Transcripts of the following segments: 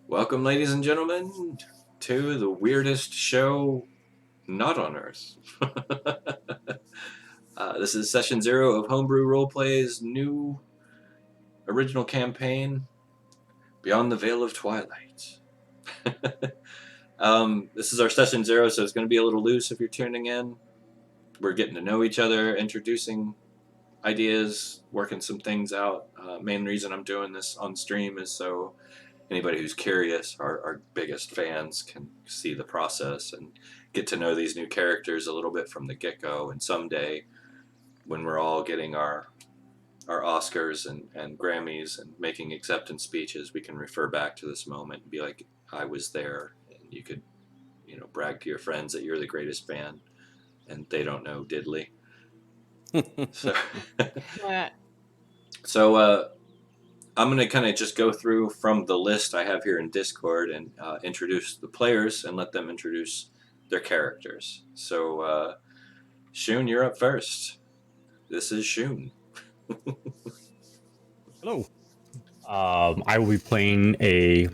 Welcome, ladies and gentlemen, to the weirdest show not on Earth. This is session 0 of Homebrew Roleplay's new original campaign, Beyond the Veil of Twilight. This is our session 0, so it's going to be a little loose if you're tuning in. We're getting to know each other, introducing ideas, working some things out. Main reason I'm doing this on stream is so anybody who's curious, our biggest fans, can see the process and get to know these new characters a little bit from the get-go. And someday, when we're all getting our Oscars and Grammys and making acceptance speeches, we can refer back to this moment and be like, I was there. And you could, brag to your friends that you're the greatest fan and they don't know diddly. So I'm going to kind of just go through from the list I have here in Discord and introduce the players and let them introduce their characters. So, Shewn, you're up first. This is Shewn. Hello. I will be playing a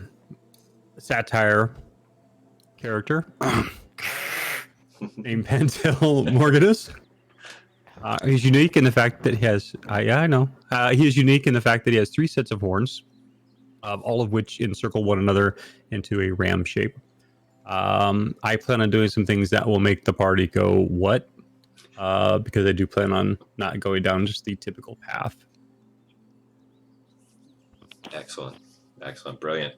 satire character named Pantel Morganus. He's unique in the fact that he has, he is unique in the fact that he has 3 sets of horns, all of which encircle one another into a ram shape. I plan on doing some things that will make the party go, what? Because I do plan on not going down just the typical path. Excellent. Brilliant.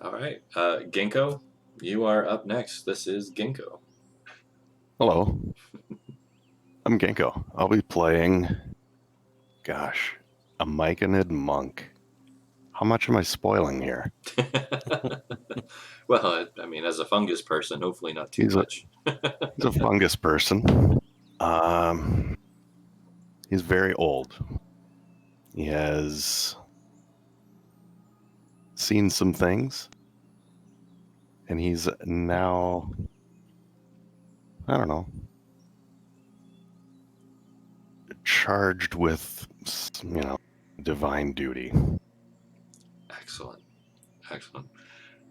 All right. Ghinkgo, you are up next. This is Ghinkgo. Hello. I'm Ghinkgo. I'll be playing, a Myconid monk. How much am I spoiling here? Well, I mean, as a fungus person, hopefully not too much. He's a fungus person. He's very old. He has seen some things. And he's now, charged with, divine duty. Excellent.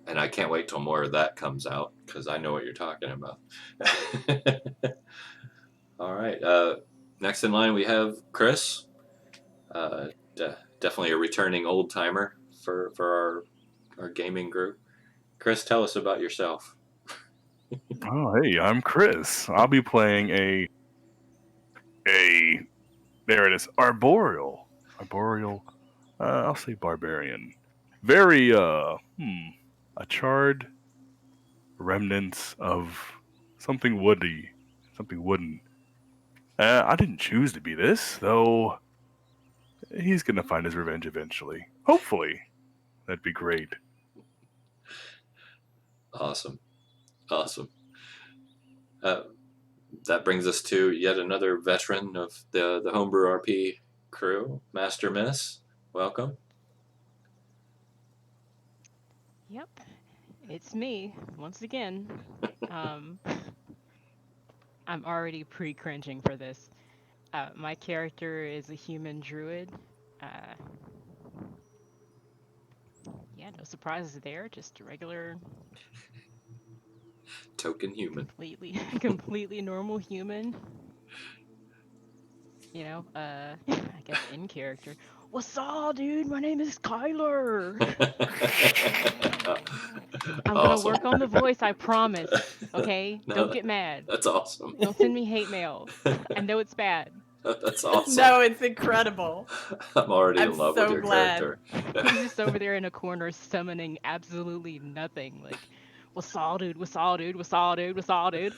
And I can't wait till more of that comes out, because I know what you're talking about. All right. Next in line, we have Kris. Definitely a returning old-timer for our gaming group. Kris, tell us about yourself. Oh, hey, I'm Kris. I'll be playing there it is, arboreal, I'll say barbarian. Very, a charred remnants of something woody, something wooden. I didn't choose to be this, though he's gonna find his revenge eventually. Hopefully. That'd be great. Awesome. That brings us to yet another veteran of the Homebrew RP crew, Master Miss. Welcome. Yep, it's me once again. I'm already pre-cringing for this. My character is a human druid. No surprises there. Just a regular token human. Completely normal human. I guess in character. What's up, dude? My name is Kyler. I'm gonna work on the voice, I promise. Okay? No, don't get mad. That's awesome. Don't send me hate mail. I know it's bad. That's awesome. No, it's incredible. I'm already in love with your character. He's just over there in a corner summoning absolutely nothing. Like, what's all, dude? What's all, dude? What's all, dude? What's all, dude?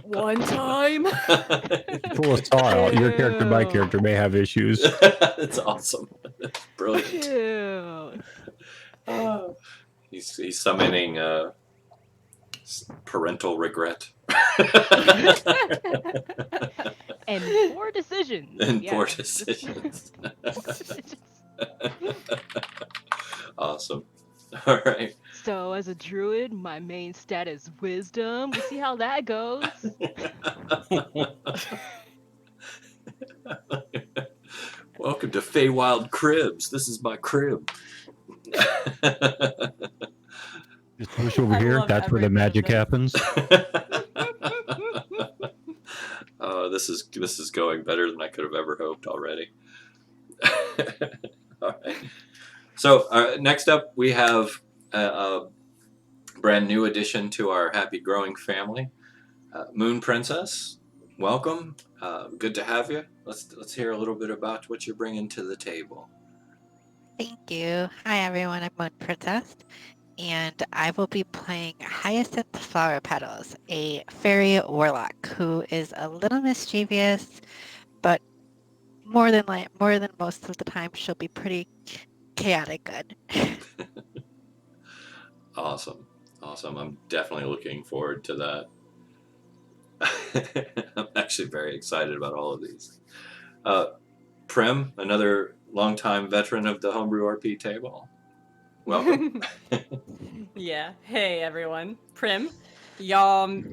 One time. Pull a star out. Your character, my character, may have issues. That's awesome. Brilliant. He's summoning parental regret. And poor decisions. Poor decisions. Awesome. All right. So, as a druid, my main stat is wisdom. We'll see how that goes. Welcome to Feywild cribs. This is my crib. Just push over I here. love That's where the every bit of magic this. happens. This is going better than I could have ever hoped already. All right. So next up, we have a brand new addition to our happy growing family, MoonPrincess. Welcome. Good to have you. Let's hear a little bit about what you're bringing to the table. Thank you. Hi everyone, I'm MoonPrincess, and I will be playing Hyacinth Flowerpetals, a fairy warlock who is a little mischievous, but more than most of the time, she'll be pretty chaotic good. Awesome. I'm definitely looking forward to that. I'm actually very excited about all of these. Prim, another longtime veteran of the Homebrew RP table. Welcome. Yeah. Hey everyone. Prim. Y'all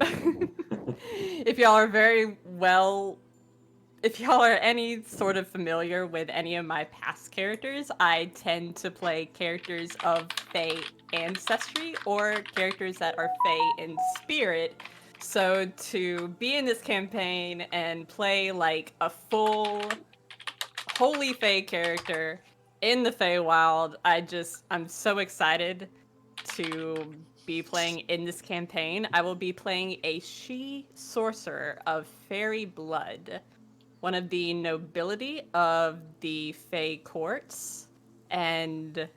if y'all are any sort of familiar with any of my past characters, I tend to play characters of Fey ancestry or characters that are Fey in spirit. So to be in this campaign and play like a full holy Fey character in the Feywild, I'm so excited to be playing in this campaign. I will be playing a she sorcerer of fairy blood, one of the nobility of the Fey courts, and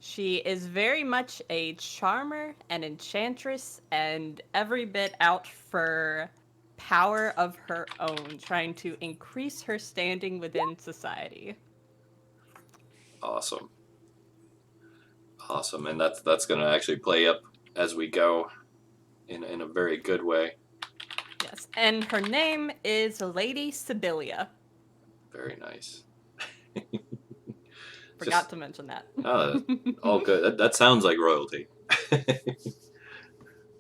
she is very much a charmer and enchantress and every bit out for power of her own, trying to increase her standing within society. Awesome. And that's going to actually play up as we go in a very good way. Yes, and her name is Lady Sibylla. Very nice. Forgot to mention that. All good. That sounds like royalty.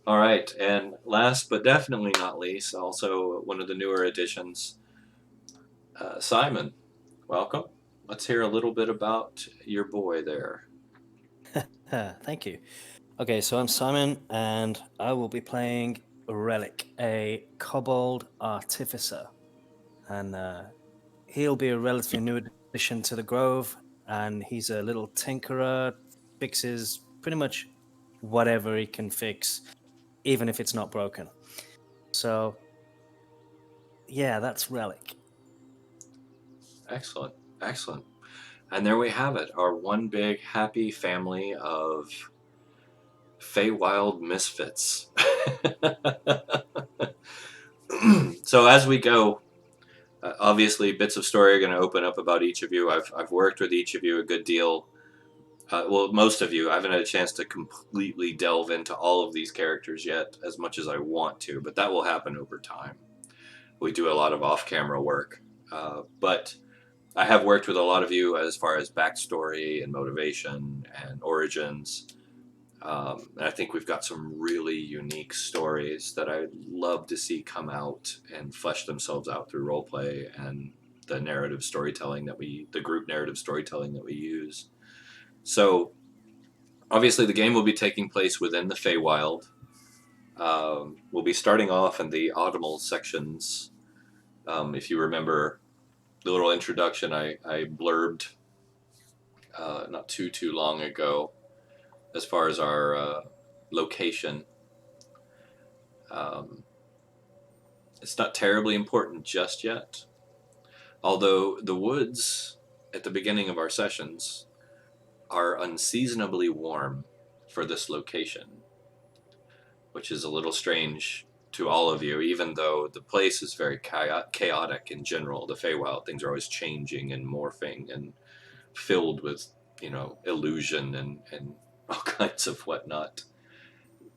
All right, and last but definitely not least, also one of the newer additions, Simon. Welcome. Let's hear a little bit about your boy there. Thank you. Okay, so I'm Simon, and I will be playing Relick, a kobold artificer. And he'll be a relatively new addition to the Grove, and he's a little tinkerer, fixes pretty much whatever he can fix, even if it's not broken. So, yeah, that's Relick. Excellent. And there we have it, our one big happy family of Feywild misfits. So as we go, obviously bits of story are going to open up about each of you. I've worked with each of you a good deal. Well, most of you. I haven't had a chance to completely delve into all of these characters yet, as much as I want to, but that will happen over time. We do a lot of off-camera work, but I have worked with a lot of you as far as backstory and motivation and origins. And I think we've got some really unique stories that I'd love to see come out and flesh themselves out through roleplay and the narrative storytelling the group narrative storytelling that we use. So, obviously, the game will be taking place within the Feywild. We'll be starting off in the autumnal sections. If you remember the little introduction I blurbed not too long ago, as far as our location. It's not terribly important just yet, although the woods at the beginning of our sessions are unseasonably warm for this location, which is a little strange to all of you, even though the place is very chaotic in general. The Feywild, things are always changing and morphing and filled with, illusion and all kinds of whatnot.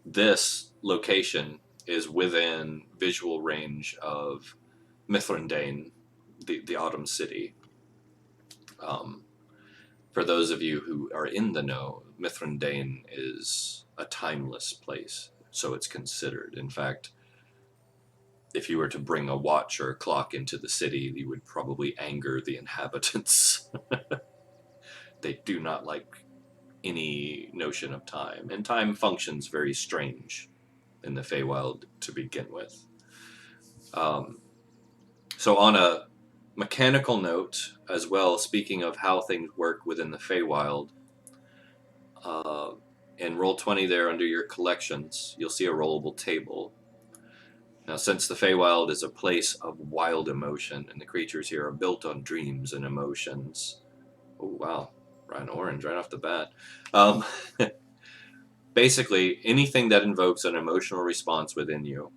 This location is within visual range of Mithrandain, the Autumn City. For those of you who are in the know, Mithrandain is a timeless place, so it's considered. In fact, if you were to bring a watch or a clock into the city, you would probably anger the inhabitants. They do not like any notion of time, and time functions very strange in the Feywild to begin with. So on a mechanical note as well, speaking of how things work within the Feywild, in Roll20 there under your collections, you'll see a rollable table. Now, since the Feywild is a place of wild emotion, and the creatures here are built on dreams and emotions. Oh, wow. Bright orange right off the bat. Basically, anything that invokes an emotional response within you,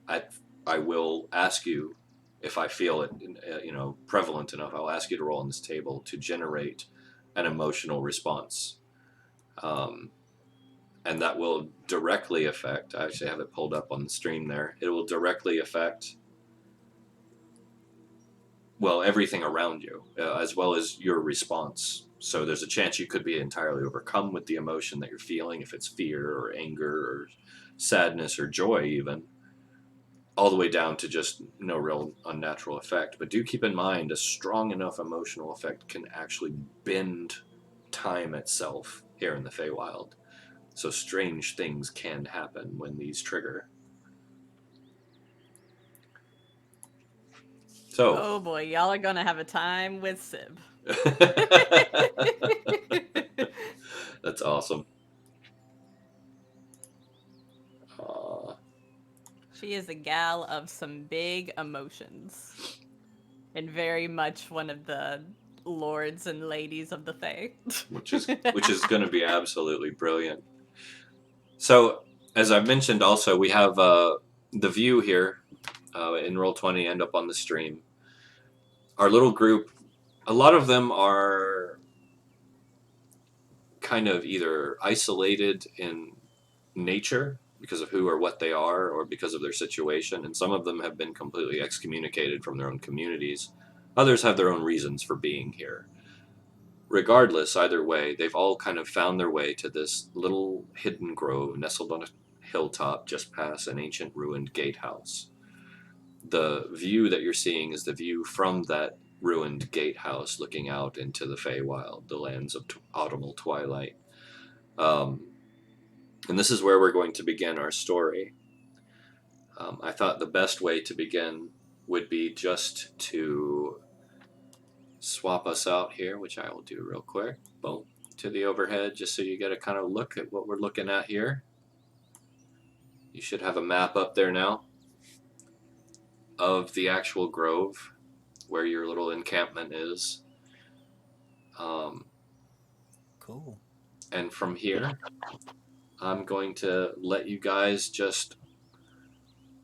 I will ask you, if I feel it, prevalent enough, I'll ask you to roll on this table to generate an emotional response. And that will directly affect, I actually have it pulled up on the stream there, it will directly affect, well, everything around you, as well as your response. So there's a chance you could be entirely overcome with the emotion that you're feeling, if it's fear or anger or sadness or joy even, all the way down to just no real unnatural effect. But do keep in mind, a strong enough emotional effect can actually bend time itself here in the Feywild. So strange things can happen when these trigger. So. Oh boy, y'all are gonna have a time with Sib. That's awesome. She is a gal of some big emotions. And very much one of the lords and ladies of the Fae. which is going to be absolutely brilliant. So, as I mentioned also, we have the view here in Roll20 and up on the stream. Our little group, a lot of them are kind of either isolated in nature because of who or what they are, or because of their situation, and some of them have been completely excommunicated from their own communities. Others have their own reasons for being here. Regardless, either way, they've all kind of found their way to this little hidden grove nestled on a hilltop just past an ancient ruined gatehouse. The view that you're seeing is the view from that ruined gatehouse looking out into the Feywild, the lands of autumnal twilight. And this is where we're going to begin our story. I thought the best way to begin would be just to swap us out here, which I will do real quick. Boom, to the overhead, just so you get a kind of look at what we're looking at here. You should have a map up there now of the actual grove where your little encampment is. Cool. And from here, I'm going to let you guys just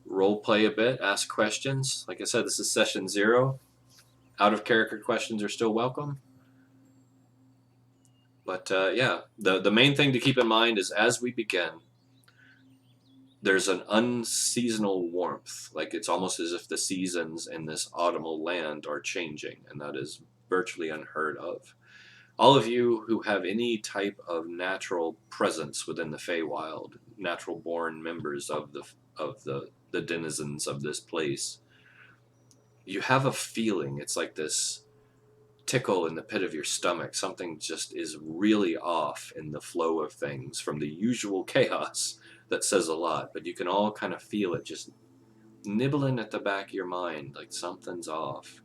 role play a bit, ask questions. Like I said, this is session 0. Out of character questions are still welcome. But yeah, the main thing to keep in mind is as we begin, there's an unseasonal warmth. Like it's almost as if the seasons in this autumnal land are changing, and that is virtually unheard of. All of you who have any type of natural presence within the Feywild, natural-born members of the denizens of this place, you have a feeling. It's like this tickle in the pit of your stomach. Something just is really off in the flow of things from the usual chaos that says a lot, but you can all kind of feel it just nibbling at the back of your mind, like something's off.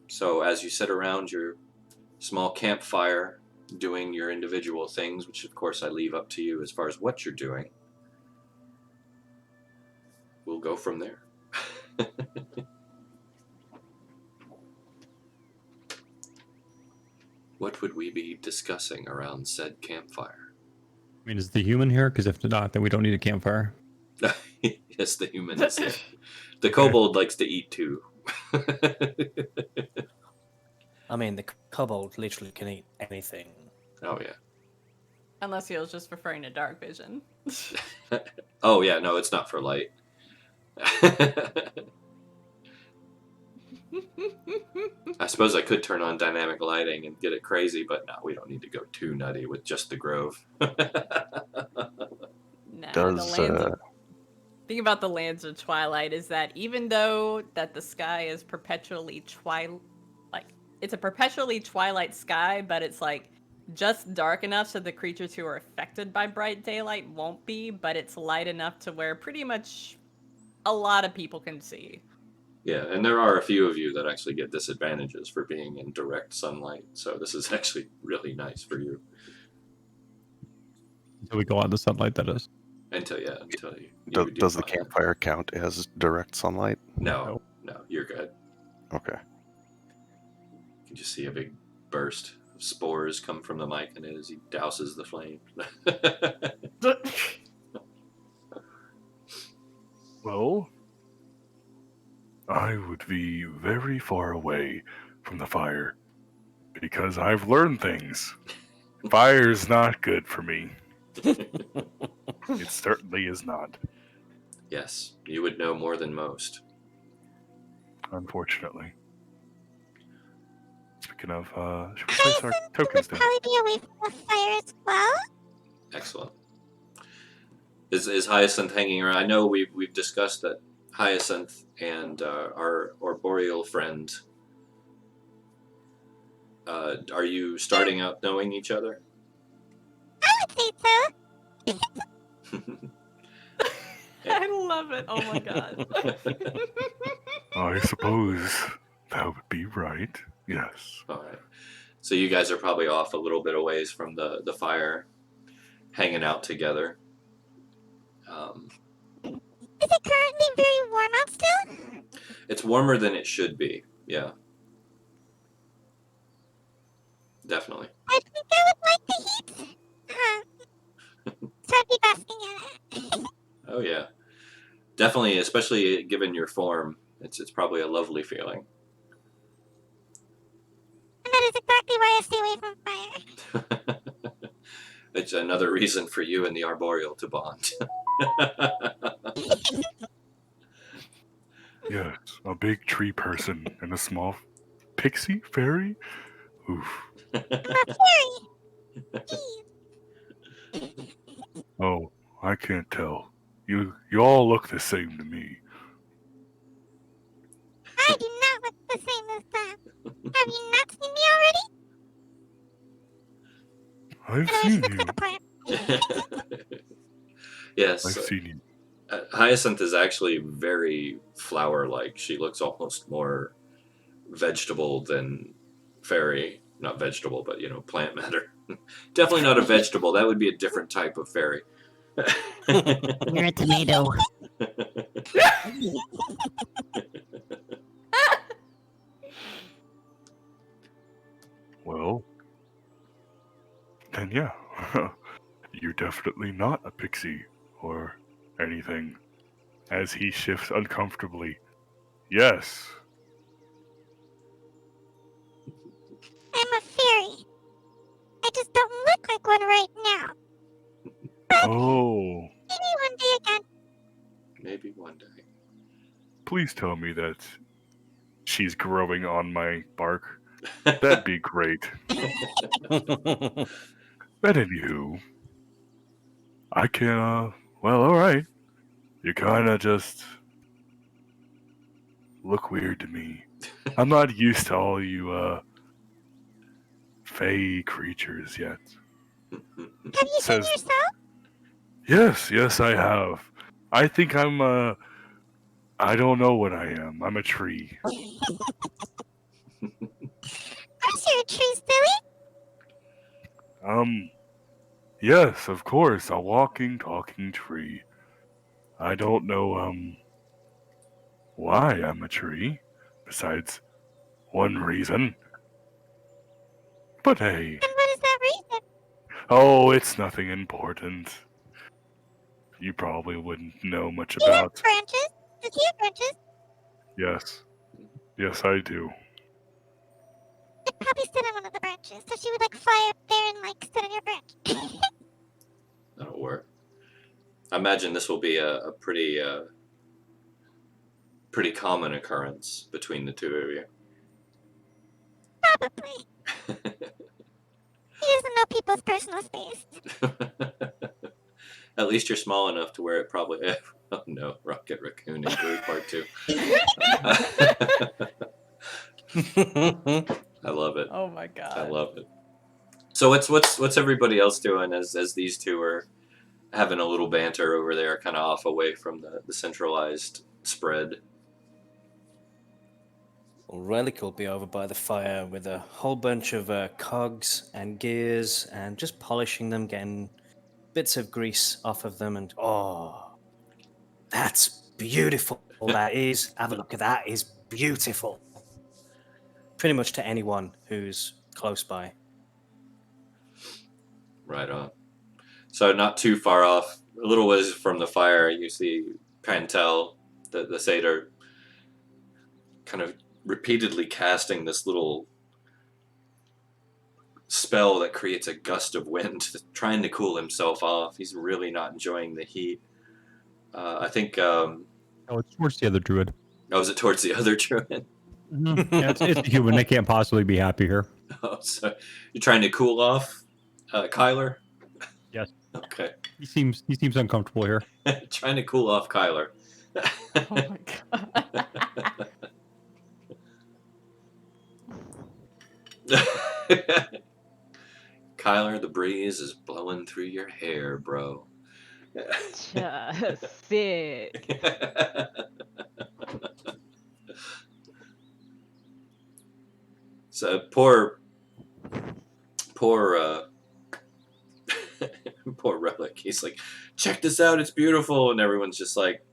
So as you sit around your small campfire doing your individual things, which of course I leave up to you as far as what you're doing, we'll go from there. What would we be discussing around said campfire? I mean, is the human here? Because if not, then we don't need a campfire. Yes, the human is here. The kobold likes to eat too. I mean, the kobold literally can eat anything. Oh yeah. Unless he was just referring to dark vision. Oh yeah, no, it's not for light. I suppose I could turn on dynamic lighting and get it crazy, but no, we don't need to go too nutty with just the grove. Nah, the Does lands of thing about the lands of Twilight is that even though that the sky is perpetually like it's a perpetually twilight sky, but it's like just dark enough so the creatures who are affected by bright daylight won't be, but it's light enough to where pretty much a lot of people can see. Yeah, and there are a few of you that actually get disadvantages for being in direct sunlight, so this is actually really nice for you. Until we go out in the sunlight, that is. Until you does the find- campfire count as direct sunlight? No, you're good. Okay. You can just see a big burst of spores come from the mic, and as he douses the flame. Well, I would be very far away from the fire because I've learned things. Fire's not good for me. It certainly is not, Yes, you would know more than most. unfortunately. Speaking of, should we place our tokens down? Probably be away from the fire as well. Excellent. Is Hyacinth hanging around? I know we've discussed that Hyacinth and our arboreal friend. Are you starting out knowing each other? I would say so. I love it. Oh my god. I suppose that would be right. Yes. All right. So you guys are probably off a little bit a ways from the fire, hanging out together. Is it currently very warm out still? It's warmer than it should be. Yeah. Definitely. I think I would like the heat. So I'd be basking in it. Oh yeah. Definitely, especially given your form, it's probably a lovely feeling. And that is exactly why I stay away from fire. It's another reason for you and the arboreal to bond. Yes. A big tree person and a small pixie fairy? Oof. I'm a fairy. Jeez. Oh, I can't tell. You all look the same to me. I do not look the same as them. Have you not seen me already? I've And I seen just you. look apart. Yes. I've seen you. Hyacinth is actually very flower-like. She looks almost more vegetable than fairy. Not vegetable, but plant matter. Definitely not a vegetable. That would be a different type of fairy. You're a tomato. Well, then yeah. You're definitely not a pixie or anything. As he shifts uncomfortably. Yes. I'm a fairy. I just don't look like one right now. Oh, Maybe one day again. Maybe one day. please tell me that she's growing on my bark. That'd be great. But anywho, I can, well, alright. You kinda just look weird to me. I'm not used to all you, fey creatures yet. Have you seen Says- yourself? Yes, I have. I think I'm, I don't know what I am. I'm a tree. Of course you're a tree, silly. Yes, of course, a walking, talking tree. I don't know, why I'm a tree, besides one reason. But hey, And what is that reason? oh, it's nothing important. You probably wouldn't know much Do you have about. branches? Does he have branches? Yes. Yes, I do. I'd probably sit on one of the branches, so she would fly up there and sit on your branch. That'll work. I imagine this will be a pretty common occurrence between the two of you. Probably. He doesn't know people's personal space. At least you're small enough to where it probably. Oh no, Rocket Raccoon in Group Part 2. I love it. Oh my god. I love it. So what's everybody else doing as these two are having a little banter over there, kind of off away from the centralized spread? Well, Relic will be over by the fire with a whole bunch of cogs and gears and just polishing them, getting bits of grease off of them, and that's beautiful. That is. Have a look at that. Is beautiful. Pretty much to anyone who's close by. Right on. So not too far off, a little ways from the fire, you see Pantel, the satyr, kind of repeatedly casting this little spell that creates a gust of wind, trying to cool himself off. He's really not enjoying the heat. I think. Oh, it's towards the other druid. Oh, is it towards the other druid? Yeah, it's a human. They can't possibly be happy here. Oh, so you're trying to cool off, Kyler? Yes. Okay. He seems uncomfortable here. Trying to cool off Kyler. Oh my god. Kyler, the breeze is blowing through your hair, bro. Just sick. So poor Relic. He's like, check this out, it's beautiful, and everyone's just like,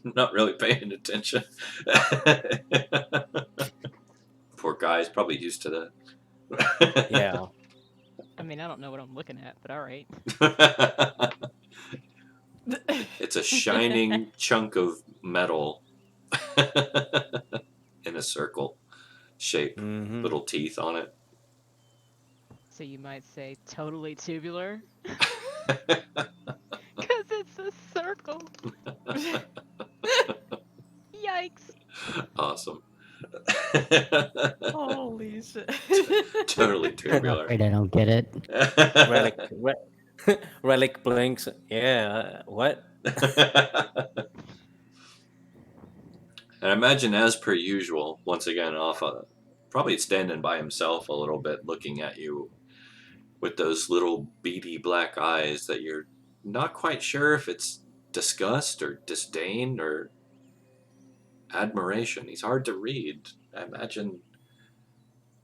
not really paying attention. Poor guy's probably used to that. Yeah. I mean, I don't know what I'm looking at, but all right. It's a shining chunk of metal in a circle shape, Mhm. little teeth on it. So you might say totally tubular. Because it's a circle. Yikes. Awesome. Holy shit. Totally I'm tubular. afraid I don't get it. Relic blinks. Yeah. What? And I imagine, as per usual, once again, probably standing by himself a little bit, looking at you with those little beady black eyes that you're not quite sure if it's disgust or disdain or admiration. He's hard to read. I imagine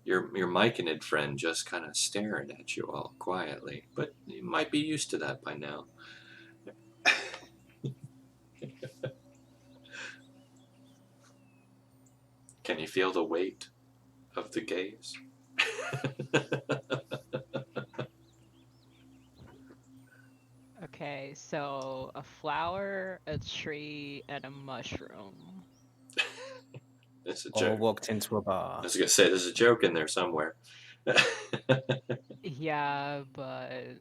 your myconid friend just kind of staring at you all quietly, but you might be used to that by now. Can you feel the weight of the gaze? Okay, so a flower, a tree, and a mushroom. It's a All joke. walked into a I bar. was gonna say there's a joke in there somewhere. Yeah, but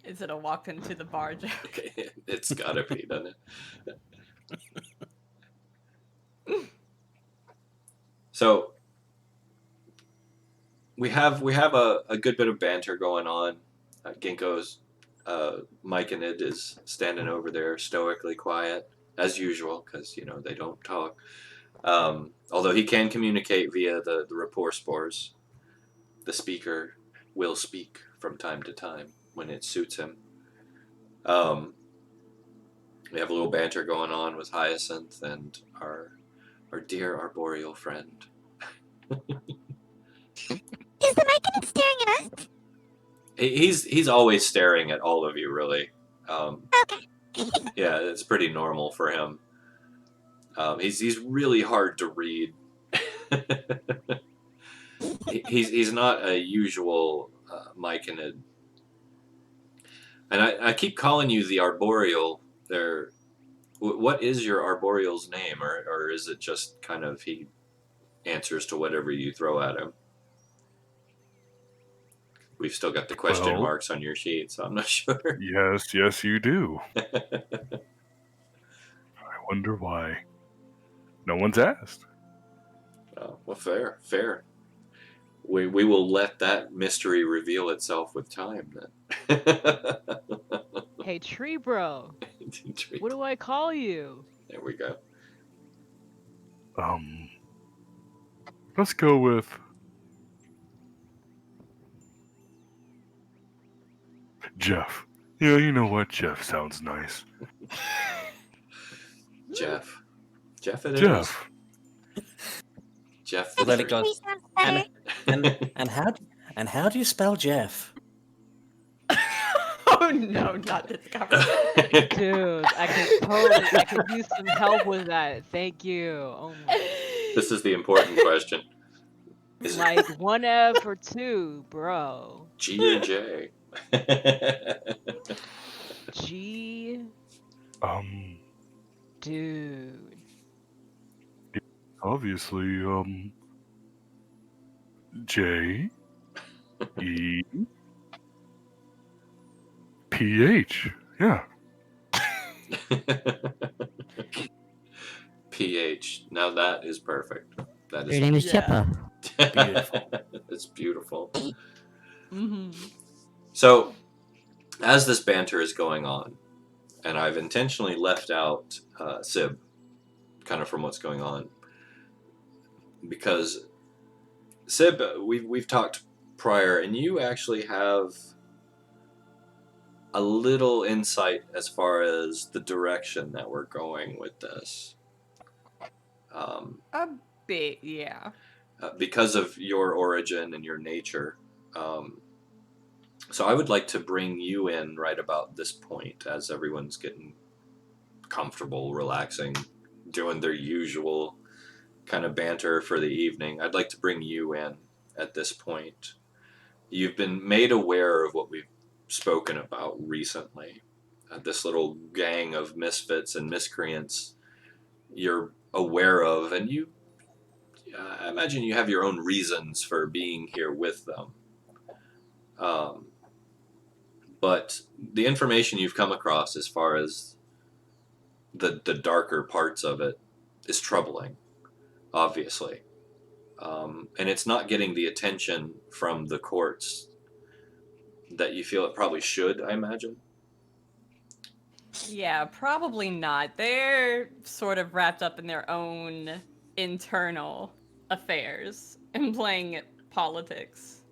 Is it a walk into the bar joke? Okay, it's gotta be, doesn't it? So we have a good bit of banter going on. Ghinkgo's myconid is standing over there, stoically quiet as usual, because they don't talk. Although he can communicate via the rapport spores. The speaker will speak from time to time when it suits him. We have a little banter going on with Hyacinth and our dear arboreal friend. Is the Myconid staring at us? He's always staring at all of you, really. Okay. Yeah, it's pretty normal for him. He's really hard to read. He's not a usual myconid. And I keep calling you the arboreal. What is your arboreal's name, or is it just kind of he answers to whatever you throw at him? We've still got the question marks on your sheet, so I'm not sure. Yes, you do. I wonder why. No one's asked. Oh, well, fair. We will let that mystery reveal itself with time, then. Hey, tree bro. What do I call you? There we go. Let's go with Jeph. Yeah, you know what? Jeph sounds nice. Jeph. Jeph it is. Jeph. Jeph the Relic tree. goes, and how do you spell Jeff? Oh no, not this conversation. Dude, I could use some help with that. Thank you. Oh my. This is the important question. Is Like 1F or 2, bro. G or J? G, dude. Obviously, J E P-H. Yeah. PH. Now that is perfect. That is Your name is Yeah. Jeph. Beautiful. It's beautiful. Mm-hmm. So, as this banter is going on, and I've intentionally left out Sib, kind of from what's going on, because Sib, we've talked prior, and you actually have a little insight as far as the direction that we're going with this. A bit, yeah. Because of your origin and your nature. So I would like to bring you in right about this point as everyone's getting comfortable, relaxing, doing their usual kind of banter for the evening. I'd like to bring you in at this point. You've been made aware of what we've spoken about recently. This little gang of misfits and miscreants you're aware of, and you I imagine you have your own reasons for being here with them. But the information you've come across as far as the darker parts of it is troubling, obviously. And it's not getting the attention from the courts that you feel it probably should, I imagine. Yeah, probably not. They're sort of wrapped up in their own internal affairs and playing politics.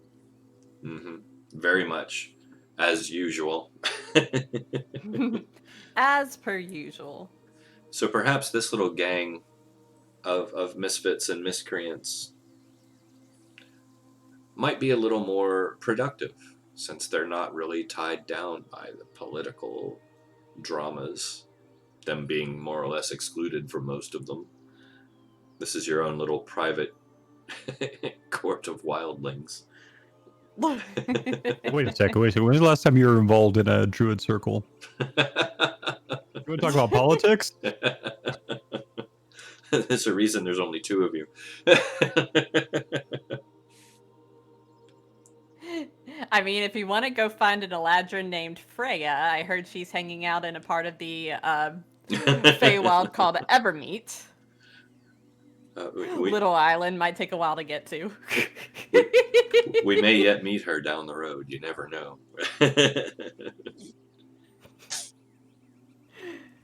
Mm-hmm. Very much. As usual. As per usual. So perhaps this little gang of misfits and miscreants might be a little more productive, since they're not really tied down by the political dramas, them being more or less excluded from most of them. This is your own little private court of wildlings. Wait a second. When's the last time you were involved in a druid circle? You want to talk about politics? There's a reason there's only two of you. I mean, if you want to go find an Eladrin named Freya, I heard she's hanging out in a part of the Feywild called Evermeet. Little island might take a while to get to. We may yet meet her down the road. You never know.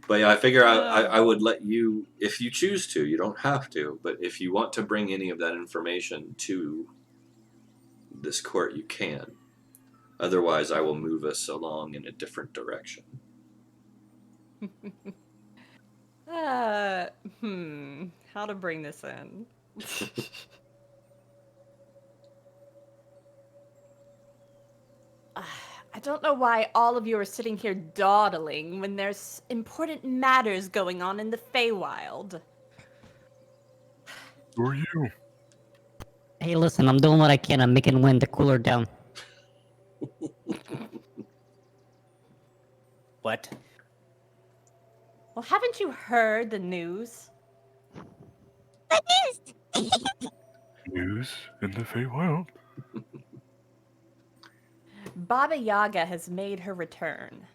But yeah, I figure I would let you, if you choose to, you don't have to, but if you want to bring any of that information to this court, you can. Otherwise, I will move us along in a different direction. How to bring this in? I don't know why all of you are sitting here dawdling when there's important matters going on in the Feywild. Who are you? Hey, listen, I'm doing what I can. I'm making wind to cool her down. What? Well, haven't you heard the news? News in the Feywild? Baba Yaga has made her return.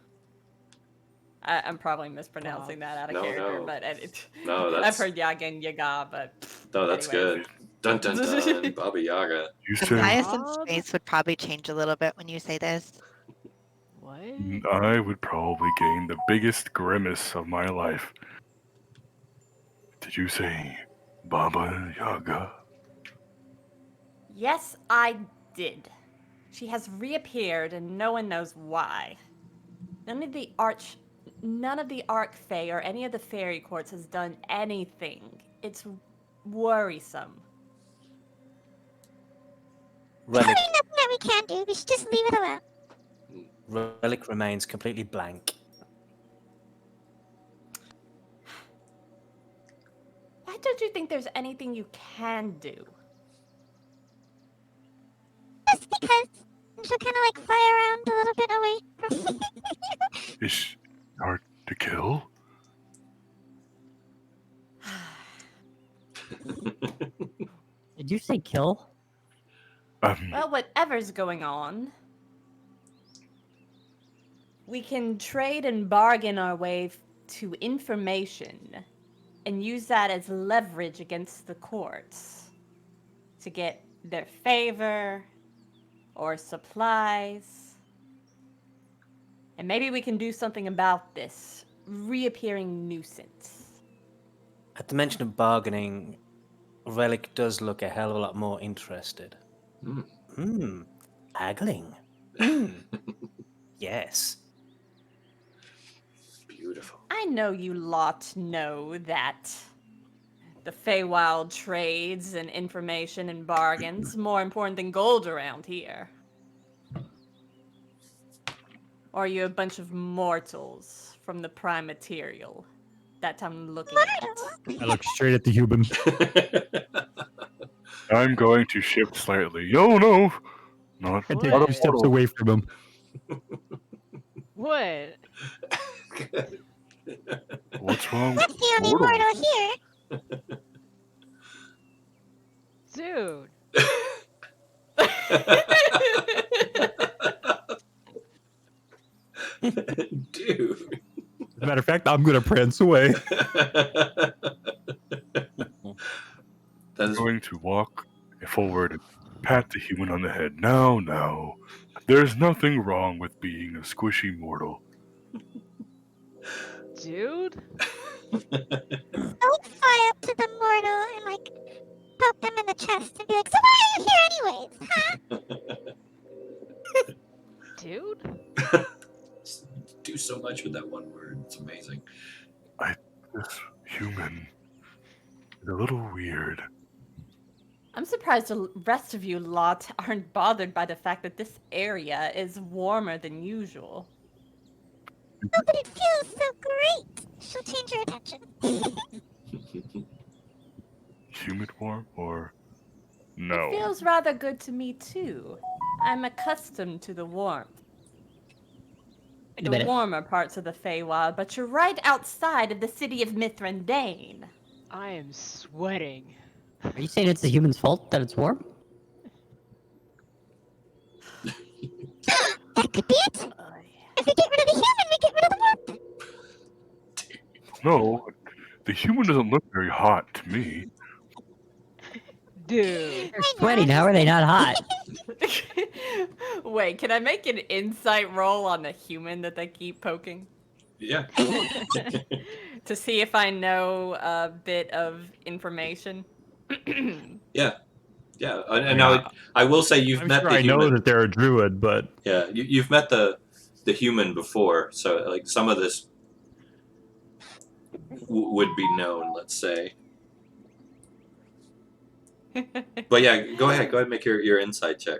I'm probably mispronouncing that out of character, No. but No, I've that's heard Yaga and Yaga, but no, that's anyways. good. Dun dun dun, Baba Yaga. You The said Hyacinth's face would probably change a little bit when you say this. What? I would probably gain the biggest grimace of my life. Did you say Baba Yaga? Yes, I did. She has reappeared and no one knows why. None of the Archfey or any of the fairy courts has done anything. It's worrisome. Relic, There's nothing that we can do. We should just leave it alone. Relic remains completely blank. Why don't you think there's anything you can do? Just because she'll kind of like fly around a little bit away from. Is she hard to kill? Did you say kill? Well, whatever's going on, we can trade and bargain our way to information and use that as leverage against the courts to get their favor or supplies. And maybe we can do something about this reappearing nuisance. At the mention of bargaining, Relic does look a hell of a lot more interested. Haggling. Yes. Beautiful. I know you lot know that the Feywild trades and information and bargains more important than gold around here. Or are you a bunch of mortals from the prime material that I'm looking at? I look straight at the human. I'm going to shift slightly. Oh no! Not I take not 2 a steps mortal. away from him. What? What's wrong That's with the only mortal? mortal here. Dude. Dude. As a matter of fact, I'm going to prance away. I'm going to walk forward and pat the human on the head. Now, there's nothing wrong with being a squishy mortal. Dude? Don't fly up to the mortal and like poke them in the chest and be like, "So why are you here anyways?" Huh? Dude? Do so much with that one word. It's amazing. This human is a little weird. I'm surprised the rest of you lot aren't bothered by the fact that this area is warmer than usual. Oh, but it feels so great. She'll change her attention. Humid warm or no? It feels rather good to me too. I'm accustomed to the warmth. Wait a The minute. warmer parts of the Feywild, but you're right outside of the city of Mithrandain. I am sweating. Are you saying it's the human's fault that it's warm? That could be it. If we get rid of the human, we get rid of the warmth. No, the human doesn't look very hot to me. Dude. They're sweating. How are they not hot? Wait, can I make an insight roll on the human that they keep poking? Yeah. To see if I know a bit of information? Yeah. Yeah. And I will say you've I'm met sure the I know human. that they're a druid, but Yeah, you've met the human before, so like some of this would be known, let's say. But yeah, go ahead and make your insight check.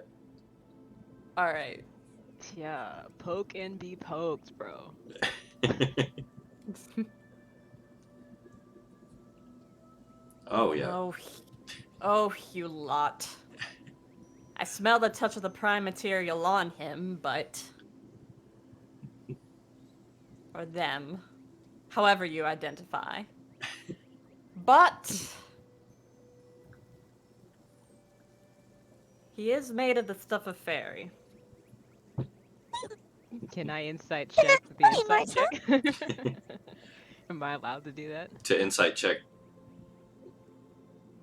Alright. Yeah, poke and be poked, bro. Oh yeah. Oh, you lot. I smell the touch of the prime material on him, but... or them. However you identify. But... he is made of the stuff of fairy. Can I insight check the insight check? Am I allowed to do that? To insight check.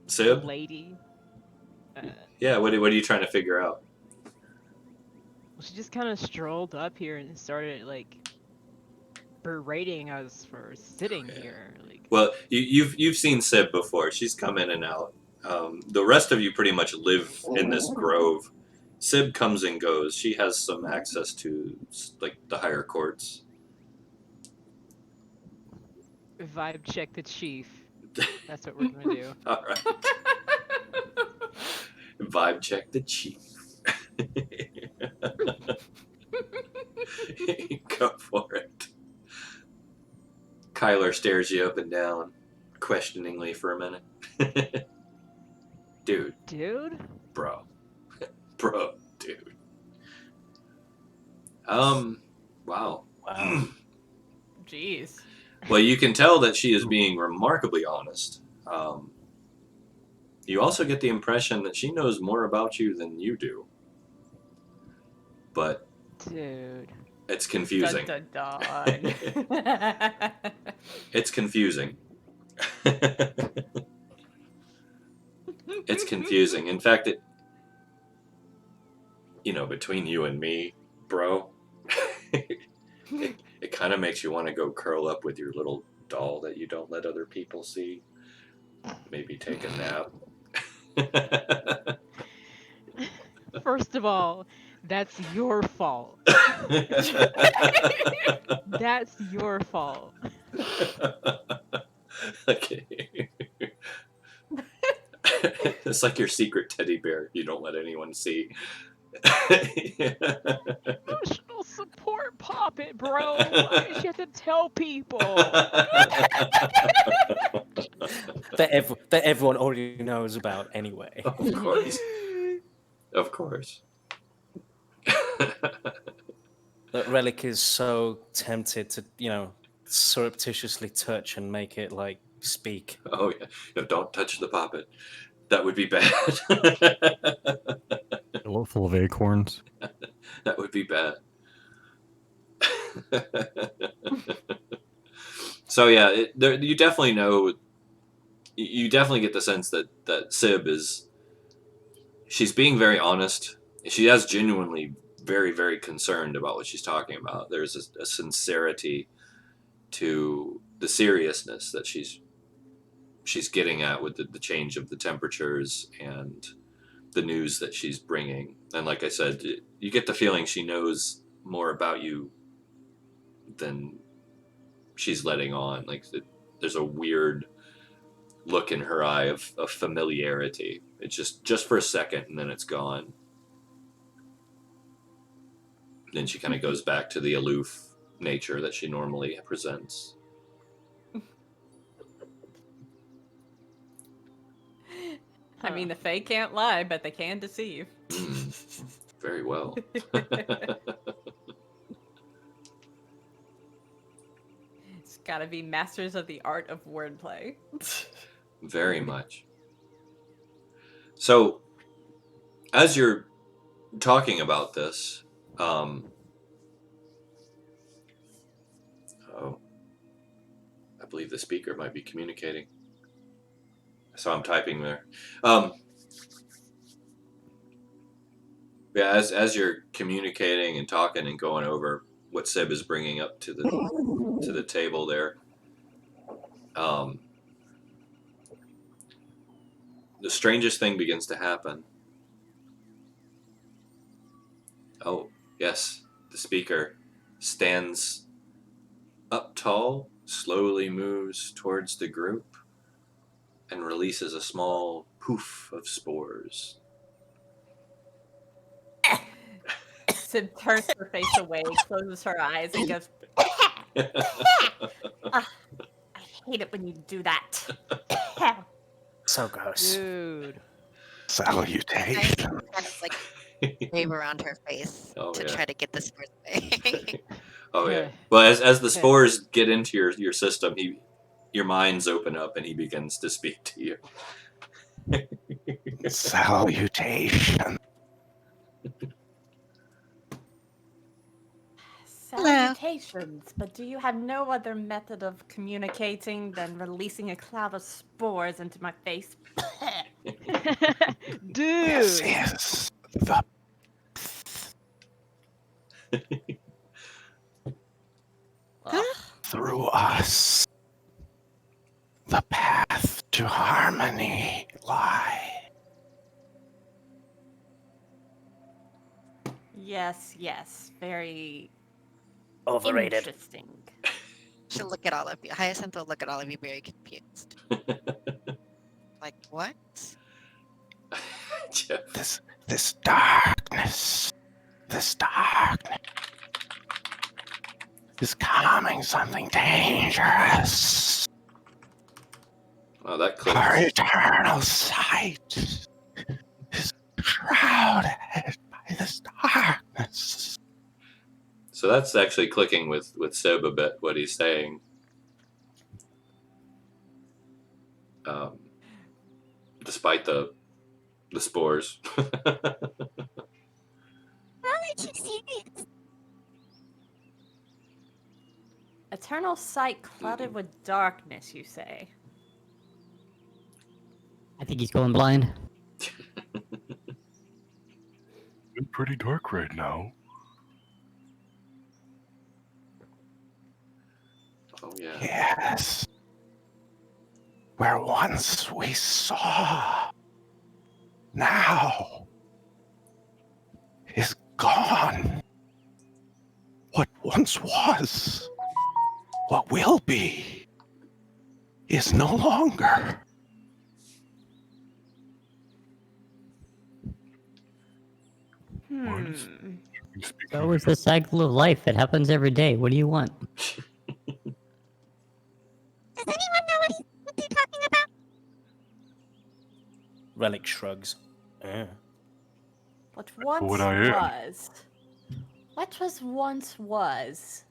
Sib? Lady. Yeah, what are you trying to figure out? She just kind of strolled up here and started like berating us for sitting here. Like, Well, you've seen Sib before. She's come in and out. The rest of you pretty much live in this grove. Sib comes and goes. She has some access to like the higher courts. vibe check the chief. That's what we're gonna do. All right. Vibe check the chief. Go for it. Kyler stares you up and down, questioningly for a minute. Dude. Dude? Bro. Bro, dude. Wow. Wow. Jeez. Well, you can tell that she is being remarkably honest. You also get the impression that she knows more about you than you do. But Dude. it's confusing. Dun, dun, dun. It's confusing. It's confusing. In fact, between you and me, bro, it kind of makes you want to go curl up with your little doll that you don't let other people see. Maybe take a nap. First of all, that's your fault. That's your fault. Okay. It's like your secret teddy bear you don't let anyone see. Emotional support puppet, bro. Why did you have to tell people? That everyone already knows about anyway. Of course. Of course. That Relic is so tempted to, surreptitiously touch and make it, speak. Oh, yeah. No, don't touch the puppet. That would be bad. A little full of acorns. That would be bad. So, yeah, you definitely know... You definitely get the sense that Sib she's being very honest. She is genuinely very, very concerned about what she's talking about. There's a sincerity to the seriousness that she's getting at with the change of the temperatures and the news that she's bringing. And like I said, you get the feeling she knows more about you than she's letting on. Like there's a weird look in her eye of familiarity. It's just for a second, and then it's gone. Then she kind of goes back to the aloof nature that she normally presents. I mean, the Fae can't lie, but they can deceive. Very well. It's gotta be masters of the art of wordplay. Very much. So, as you're talking about this, I believe the speaker might be communicating. So I'm typing there. Yeah, as you're communicating and talking and going over what Sib is bringing up to the table there, the strangest thing begins to happen. Oh, yes, the speaker stands up tall, slowly moves towards the group, and releases a small poof of spores. Sib turns her face away, closes her eyes, and goes, I hate it when you do that. So gross. Dude. Salutation. Kind of wave around her face to try to get the spores away. Oh yeah. Well, as the spores get into your system, your minds open up and he begins to speak to you. Salutation. Salutations, but do you have no other method of communicating than releasing a cloud of spores into my face? Dude! This is the... Ugh. Through us, the path to harmony lie. Yes. Very Overrated. interesting. She'll look at all of you. Hyacinth will look at all of you very confused. Like, what? Jeph. This darkness is coming something dangerous. Oh, that Our clicks. eternal sight is shrouded by this darkness. So that's actually clicking with Sob a bit, what he's saying. Despite the spores. Why aren't you serious? Eternal sight clouded with darkness, you say? I think he's going blind. It's pretty dark right now. Oh yeah. Yes. Where once we saw, now is gone. What once was, what will be, is no longer. Once. Hmm. You speak So of is the cycle of life. It happens every day. What do you want? Does anyone know what they're talking about? Relic shrugs. What once what I am. was. What was once was.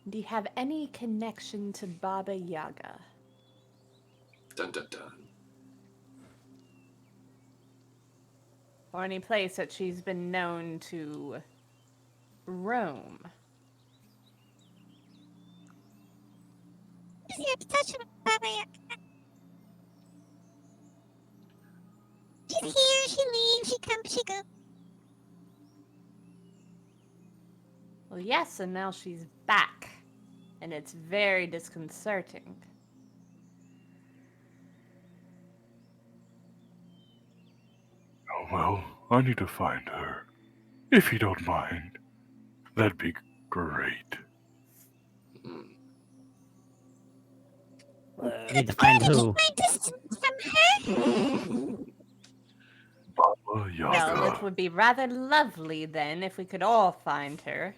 Do you have any connection to Baba Yaga? Dun dun dun. Or any place that she's been known to roam? Is he obsession with Baba Yaga? She's here, she leaves, she comes, she goes. Well, yes, and now she's back. And it's very disconcerting. Oh, well, I need to find her. If you don't mind, that'd be great. Mm. You need to find who? My distance from her? Baba Well, Yaga. it would be rather lovely then if we could all find her.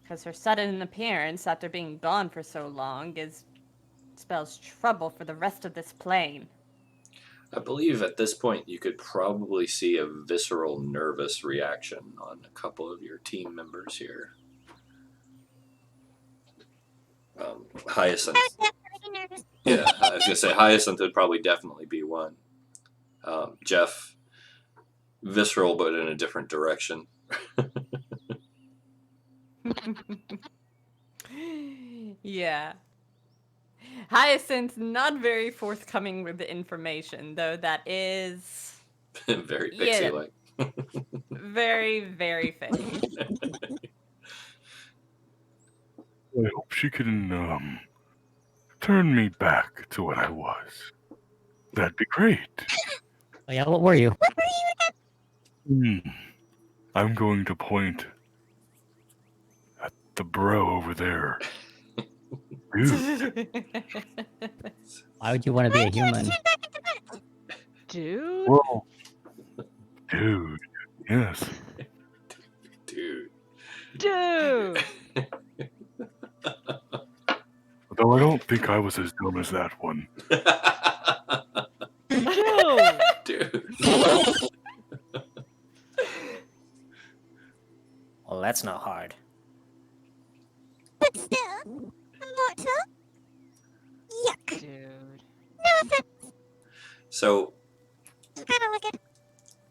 Because her sudden appearance after being gone for so long spells trouble for the rest of this plane. I believe at this point you could probably see a visceral nervous reaction on a couple of your team members here. Hyacinth. I was definitely nervous. Yeah, I was gonna say Hyacinth would probably definitely be one. Jeph, visceral but in a different direction. Yeah. Hyacinth not very forthcoming with the information, though that is Very Yeah. pixie-like. very, very fake. I hope she can, turn me back to what I was. That'd be great. Oh, yeah, what were you? What were you again? I'm going to point at the bro over there. Dude, Why would you want to be a Why'd you human? turn back into that? Dude? whoa. Dude, yes. Dude. Dude! Though I don't think I was as dumb as that one. Dude! Dude. Well, that's not hard. But still, immortal? Yuck. Dude. No offense. So Just gotta look at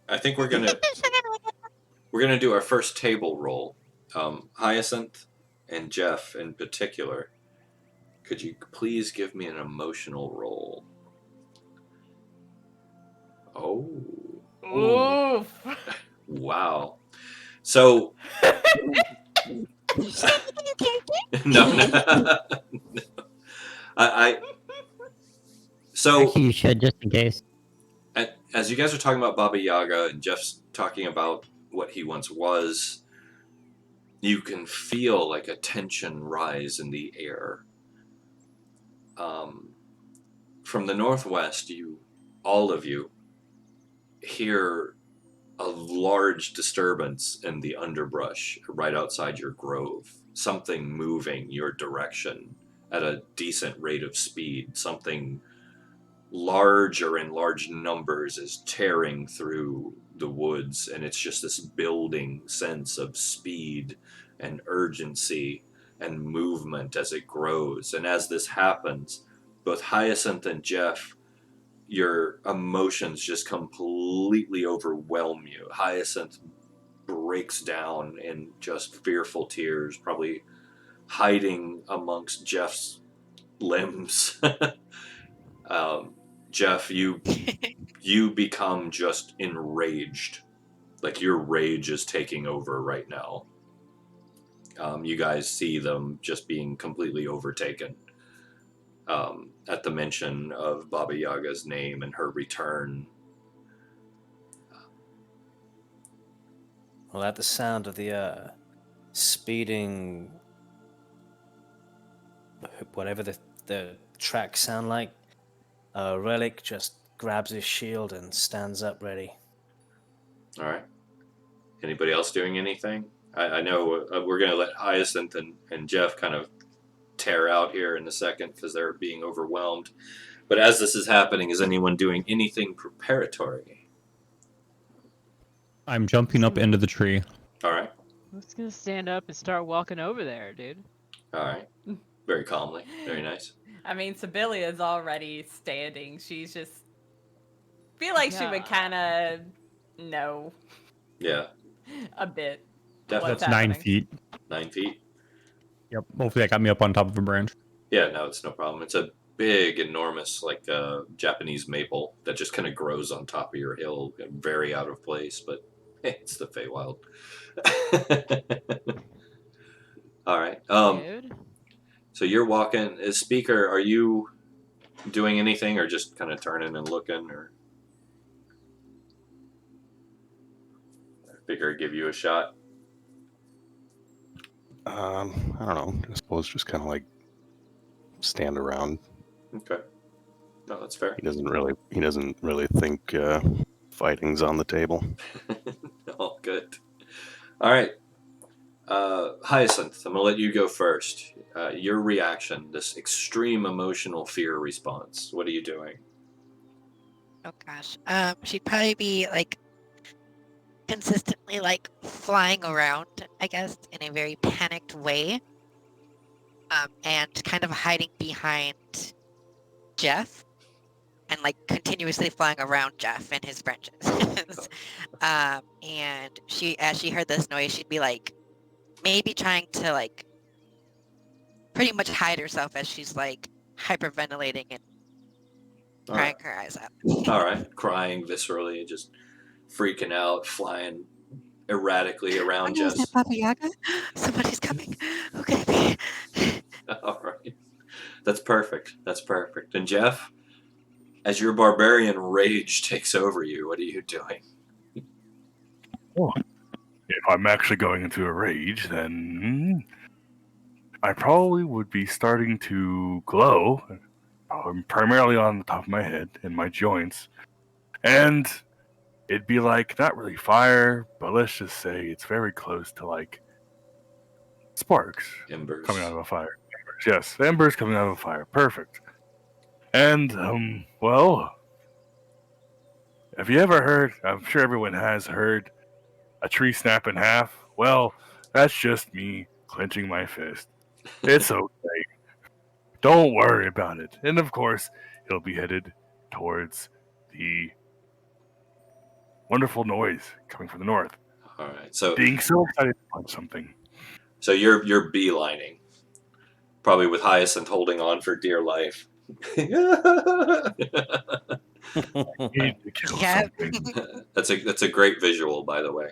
I think we're gonna just gotta look at we're gonna do our first table roll. Hyacinth and Jeph in particular. Could you please give me an emotional roll? Oh. Oof. Wow. So Should I pick a new character? no. I so Actually, you should, just in case. as you guys are talking about Baba Yaga and Jeff's talking about what he once was, you can feel like a tension rise in the air. From the northwest, all of you, hear a large disturbance in the underbrush right outside your grove. Something moving your direction at a decent rate of speed. Something large or in large numbers is tearing through the woods, and it's just this building sense of speed and urgency and movement as it grows. And as this happens, both Hyacinth and Jeph, your emotions just completely overwhelm you. Hyacinth breaks down in just fearful tears, probably hiding amongst Jeff's limbs. Jeph, you become just enraged. Like your rage is taking over right now. You guys see them just being completely overtaken. At the mention of Baba Yaga's name and her return. Well, at the sound of the speeding, whatever the tracks sound like, Relic just grabs his shield and stands up ready. All right. Anybody else doing anything? I know we're going to let Hyacinth and Jeph kind of tear out here in a second because they're being overwhelmed. But as this is happening, is anyone doing anything preparatory? I'm jumping up into the tree. All right. I'm just gonna stand up and start walking over there, dude. All right. Very calmly. Very nice. I mean, Sibelia's already standing. She's just feel like she would kind of know. Yeah. A bit. Definitely. That's 9 feet. 9 feet. Yep. Hopefully that got me up on top of a branch. Yeah, no, it's no problem. It's a big, enormous, like Japanese maple that just kind of grows on top of your hill, very out of place, but hey, it's the Feywild. All right. Dude. So you're walking. Speaker, are you doing anything or just kind of turning and looking? Or I figure I'd give you a shot. I don't know. I suppose just kind of like stand around. Okay. No, that's fair. He doesn't really think fighting's on the table. All good. All right. Hyacinth, I'm going to let you go first. Your reaction, this extreme emotional fear response. What are you doing? Oh gosh. She'd probably be like consistently like flying around, I guess, in a very panicked way. And kind of hiding behind Jeph and like continuously flying around Jeph and his branches. And as she heard this noise, she'd be like maybe trying to like pretty much hide herself as she's like hyperventilating and crying her eyes out. All right. Crying viscerally, just freaking out, flying erratically around Is that Jess. Baba Yaga? Somebody's coming. Who could it be? All right. That's perfect. That's perfect. And Jeph, as your barbarian rage takes over you, what are you doing? Oh. If I'm actually going into a rage, then I probably would be starting to glow, primarily on the top of my head and my joints. And it'd be like, not really fire, but let's just say it's very close to like sparks. Embers. Coming out of a fire. Embers, yes, embers coming out of a fire. Perfect. And, well, have you ever heard, I'm sure everyone has heard, a tree snap in half? Well, that's just me clenching my fist. It's okay. Don't worry about it. And of course, he'll be headed towards the wonderful noise coming from the north. All right. So Being so excited to punch something. So you're beelining, probably with Hyacinth holding on for dear life. Need to kill Yeah. something. That's a great visual, by the way.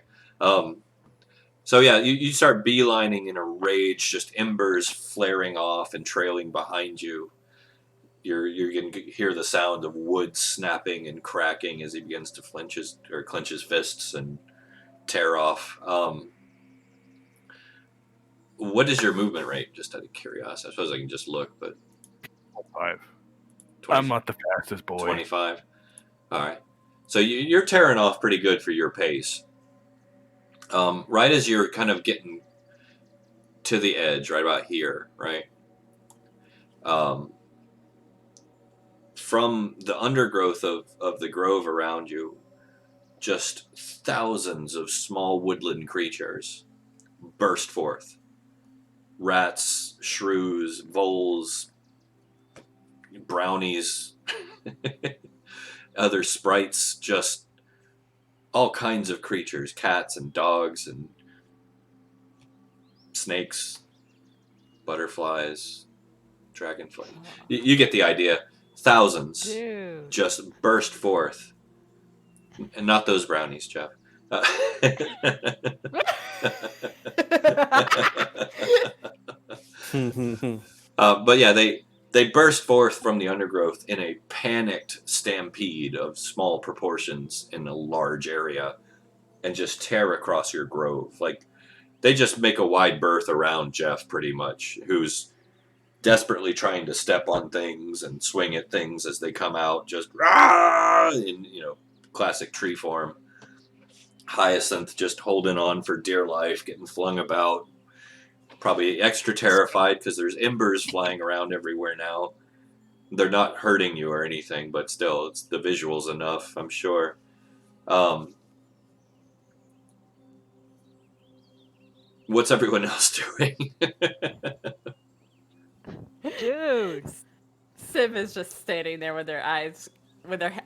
So yeah, you start beelining in a rage, just embers flaring off and trailing behind you. You're going to hear the sound of wood snapping and cracking as he begins to clench his fists and tear off. What is your movement rate? Just out of curiosity, I suppose I can just look, but 5. 20, I'm not the fastest boy. 25. All right, so you're tearing off pretty good for your pace. Right as you're kind of getting to the edge, right about here, right. From the undergrowth of the grove around you, just thousands of small woodland creatures burst forth. Rats, shrews, voles, brownies, other sprites, just all kinds of creatures, cats and dogs and snakes, butterflies, dragonflies. You get the idea. Thousands Dude. just burst forth. And not those brownies, Jeph. But yeah, they burst forth from the undergrowth in a panicked stampede of small proportions in a large area and just tear across your grove. Like, they just make a wide berth around Jeph, pretty much, who's desperately trying to step on things and swing at things as they come out, just in classic tree form. Hyacinth just holding on for dear life, getting flung about, probably extra terrified because there's embers flying around everywhere now. They're not hurting you or anything, but still, it's the visuals enough, I'm sure. What's everyone else doing? Dude. Civ is just standing there with her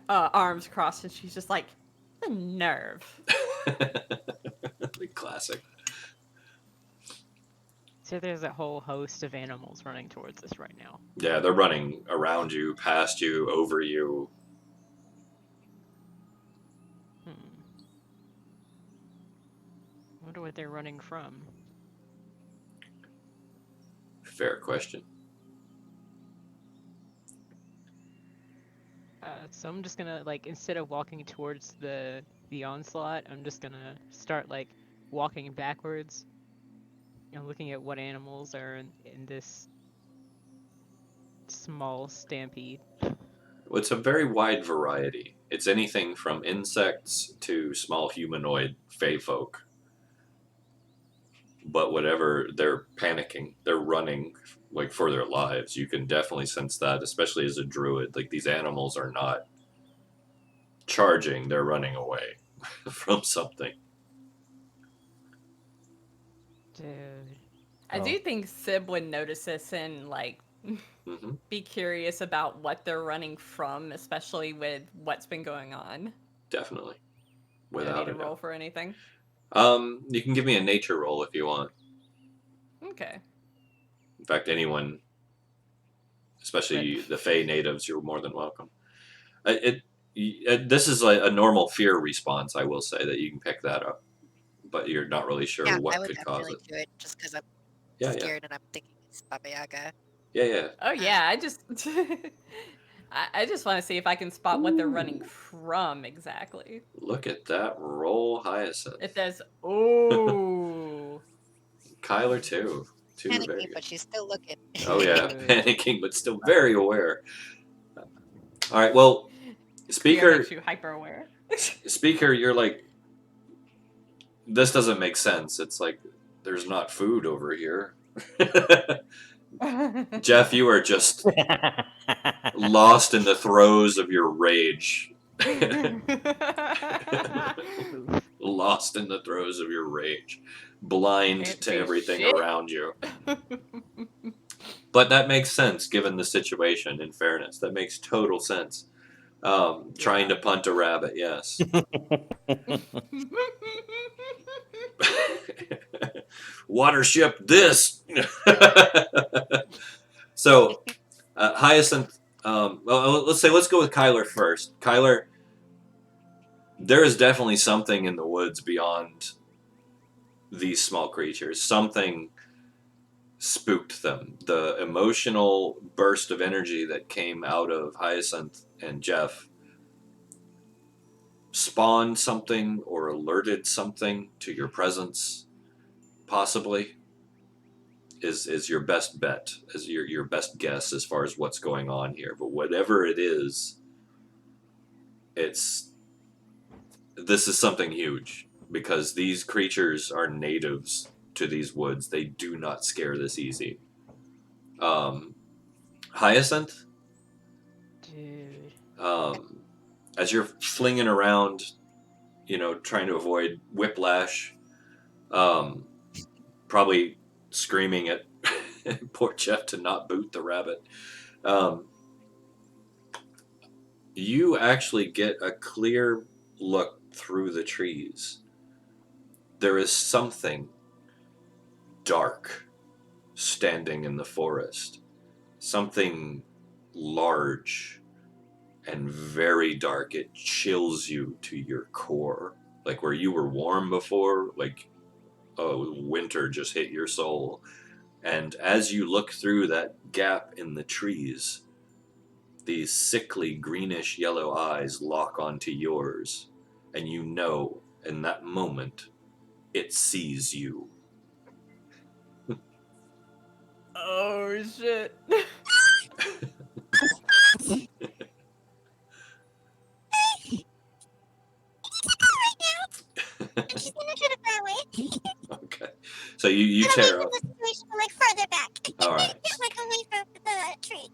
arms crossed, and she's just like, the nerve. Classic. So there's a whole host of animals running towards us right now. Yeah, they're running around you, past you, over you. Wonder what they're running from. Fair question. So I'm just gonna, like, instead of walking towards the onslaught, I'm just gonna start, like, walking backwards and looking at what animals are in this small stampede. Well, it's a very wide variety. It's anything from insects to small humanoid fey folk. But whatever, they're panicking. They're running, like, for their lives. You can definitely sense that, especially as a druid. Like, these animals are not charging. They're running away from something. Dude. I do think Sib would notice this and, like, be curious about what they're running from, especially with what's been going on. Definitely. Do I Without need to a roll doubt. for anything? You can give me a nature roll if you want. Okay. In fact, anyone, especially the Fey natives, you're more than welcome. This is a normal fear response, I will say, that you can pick that up. But you're not really sure what could cause it. Do it just because I'm Yeah, scared and I'm thinking it's Baba Yaga. Yeah. Oh yeah, I just I just want to see if I can spot what they're running from exactly. Look at that roll, Hyacinth. If there's ooh. Kyler too. Very Panicking, good. but she's still looking. Oh yeah, panicking, but still very aware. All right, well, Speaker, Too hyper aware. Speaker, you're like, this doesn't make sense. It's like, there's not food over here. Jeph, you are just lost in the throes of your rage. Lost in the throes of your rage. Blind Can't to see everything shit. around you. But that makes sense given the situation, in fairness. That makes total sense. Trying to punt a rabbit, yes. Watership this! So, Hyacinth, well, let's go with Kyler first. Kyler, there is definitely something in the woods beyond these small creatures. Something spooked them. The emotional burst of energy that came out of Hyacinth and Jeph spawned something or alerted something to your presence, possibly, is your best bet, is your best guess as far as what's going on here. But whatever it is, this is something huge, because these creatures are natives to these woods. They do not scare this easy. Hyacinth, Dude. as you're flinging around, trying to avoid whiplash, probably screaming at poor Jeph to not boot the rabbit, you actually get a clear look through the trees. There is something dark standing in the forest. Something large and very dark. It chills you to your core. Like where you were warm before, like, oh, winter just hit your soul. And as you look through that gap in the trees, these sickly greenish yellow eyes lock onto yours. And you know, in that moment, it sees you. Oh shit. She's gonna try to fly away. Okay. So you Get away tear from up. the situation, like further back. All right. Like away from the tree.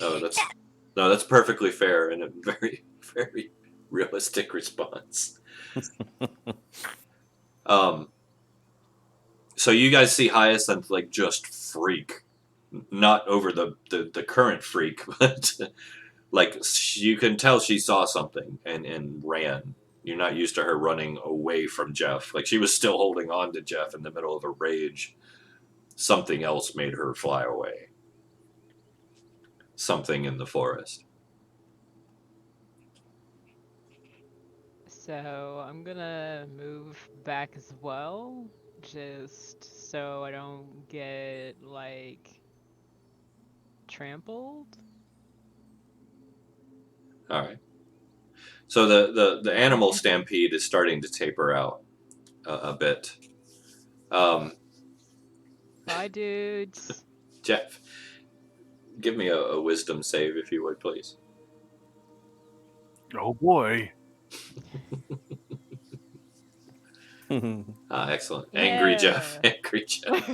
Oh, that's perfectly fair and a very, very realistic response. So you guys see Hyacinth like just freak, not over the current freak, but like you can tell she saw something and ran. You're not used to her running away from Jeph. Like she was still holding on to Jeph in the middle of a rage. Something else made her fly away. Something in the forest. So I'm gonna move back as well, just so I don't get like trampled. All right. So the animal stampede is starting to taper out a bit. Bye, dudes. Jeph, give me a wisdom save if you would, please. Oh boy. Excellent. Angry Jeph. Yeah. Angry Jeph.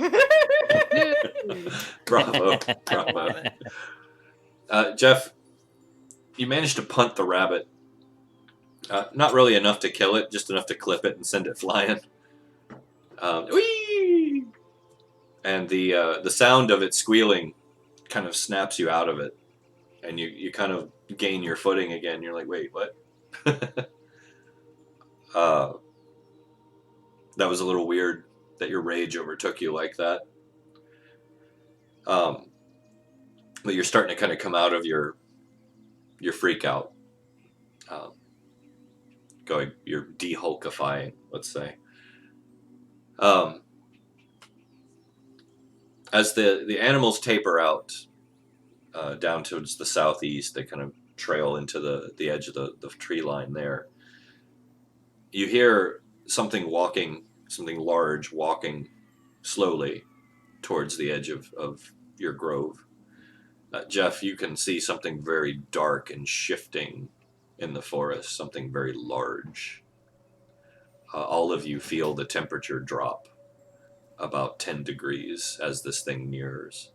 Bravo. Bravo. Jeph, you managed to punt the rabbit. Not really enough to kill it, just enough to clip it and send it flying. Whee! And the sound of it squealing kind of snaps you out of it. And you kind of gain your footing again. You're like, wait, what? That was a little weird that your rage overtook you like that. But you're starting to kind of come out of your freak out. You're de-hulkifying, let's say. As the animals taper out down towards the southeast, they kind of trail into the edge of the tree line there. You hear something large walking slowly towards the edge of your grove. Jeph, you can see something very dark and shifting in the forest, something very large. All of you feel the temperature drop about 10 degrees as this thing nears.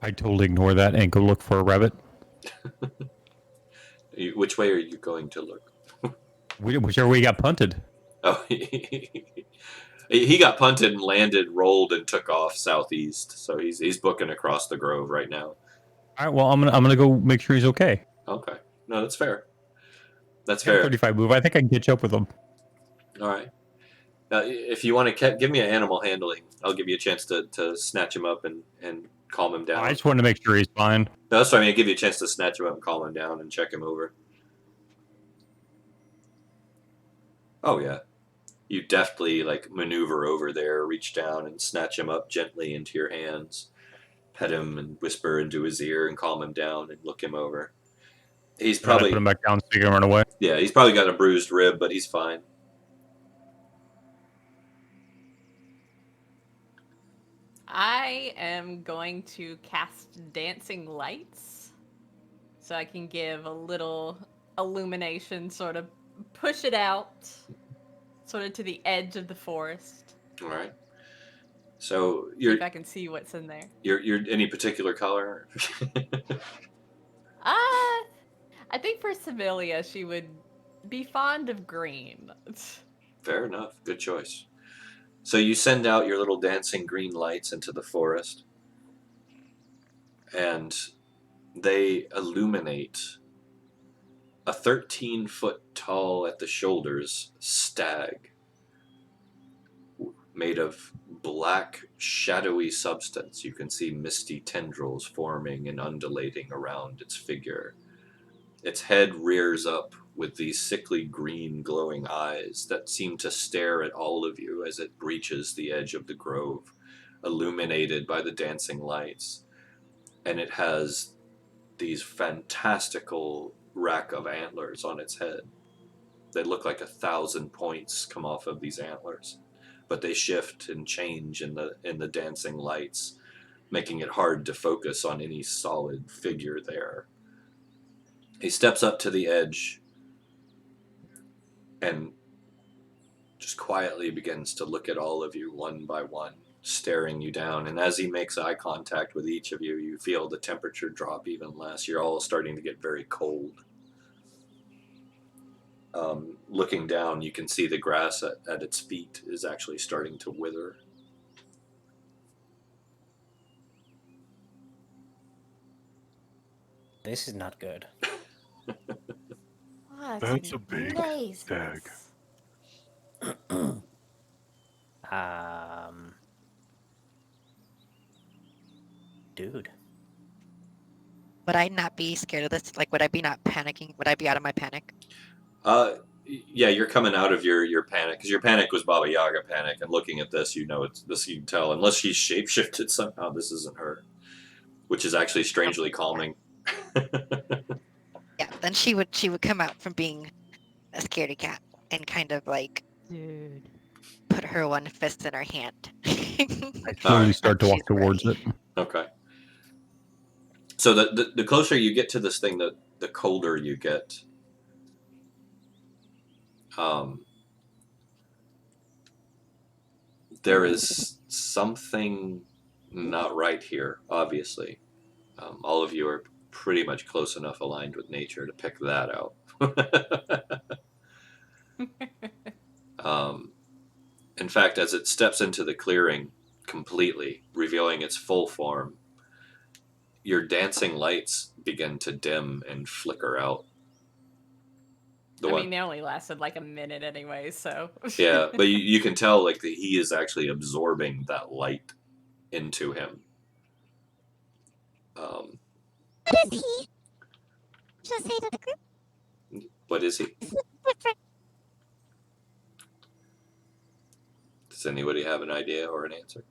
I totally ignore that and go look for a rabbit. Which way are you going to look? Whichever way he got punted. Oh, he got punted and landed, rolled, and took off southeast. So he's booking across the grove right now. All right. Well, I'm gonna go make sure he's okay. Okay. No, that's fair. That's Yeah, fair. 35 move. I think I can catch up with him. All right. Now, if you want to give me an animal handling, I'll give you a chance to snatch him up and calm him down. I just wanted to make sure he's fine. No, that's what I mean. I'll give you a chance to snatch him up and calm him down and check him over. Oh, yeah. You deftly like maneuver over there, reach down and snatch him up gently into your hands, pet him and whisper into his ear and calm him down and look him over. He's And then I probably put him back down so he can run away. yeah, he's probably got a bruised rib, but he's fine. I am going to cast Dancing Lights so I can give a little illumination, sort of push it out, sort of to the edge of the forest. All right. So See you're if I can see what's in there. you're any particular color? I think for Sibilla, she would be fond of green. Fair enough. Good choice. So you send out your little dancing green lights into the forest, and they illuminate a 13-foot tall at the shoulders stag made of black, shadowy substance. You can see misty tendrils forming and undulating around its figure. Its head rears up with these sickly green glowing eyes that seem to stare at all of you as it breaches the edge of the grove, illuminated by the dancing lights. And it has these fantastical rack of antlers on its head. They look like 1,000 points come off of these antlers, but they shift and change in the dancing lights, making it hard to focus on any solid figure there. He steps up to the edge and just quietly begins to look at all of you one by one, staring you down. And as he makes eye contact with each of you, you feel the temperature drop even less. You're all starting to get very cold. Looking down, you can see the grass at its feet is actually starting to wither. This is not good. That's a big stag. Dude. Would I not be scared of this? Like, would I be not panicking? Would I be out of my panic? Yeah, you're coming out of your panic, because your panic was Baba Yaga panic, and looking at this, you know, it's this, you can tell, unless she's shapeshifted somehow, this isn't her, which is actually strangely calming. Yeah, then she would come out from being a scaredy cat and kind of like Dude. put her one fist in her hand. I slowly start to walk She's towards ready. it. Okay. So the closer you get to this thing, the colder you get. There is something not right here, obviously. All of you are pretty much close enough aligned with nature to pick that out. In fact, as it steps into the clearing completely, revealing its full form, your dancing lights begin to dim and flicker out. I mean, they only lasted like a minute anyway, so. Yeah, but you can tell like that he is actually absorbing that light into him. What is he? Just say to the group. What is he? Different. Does anybody have an idea or an answer?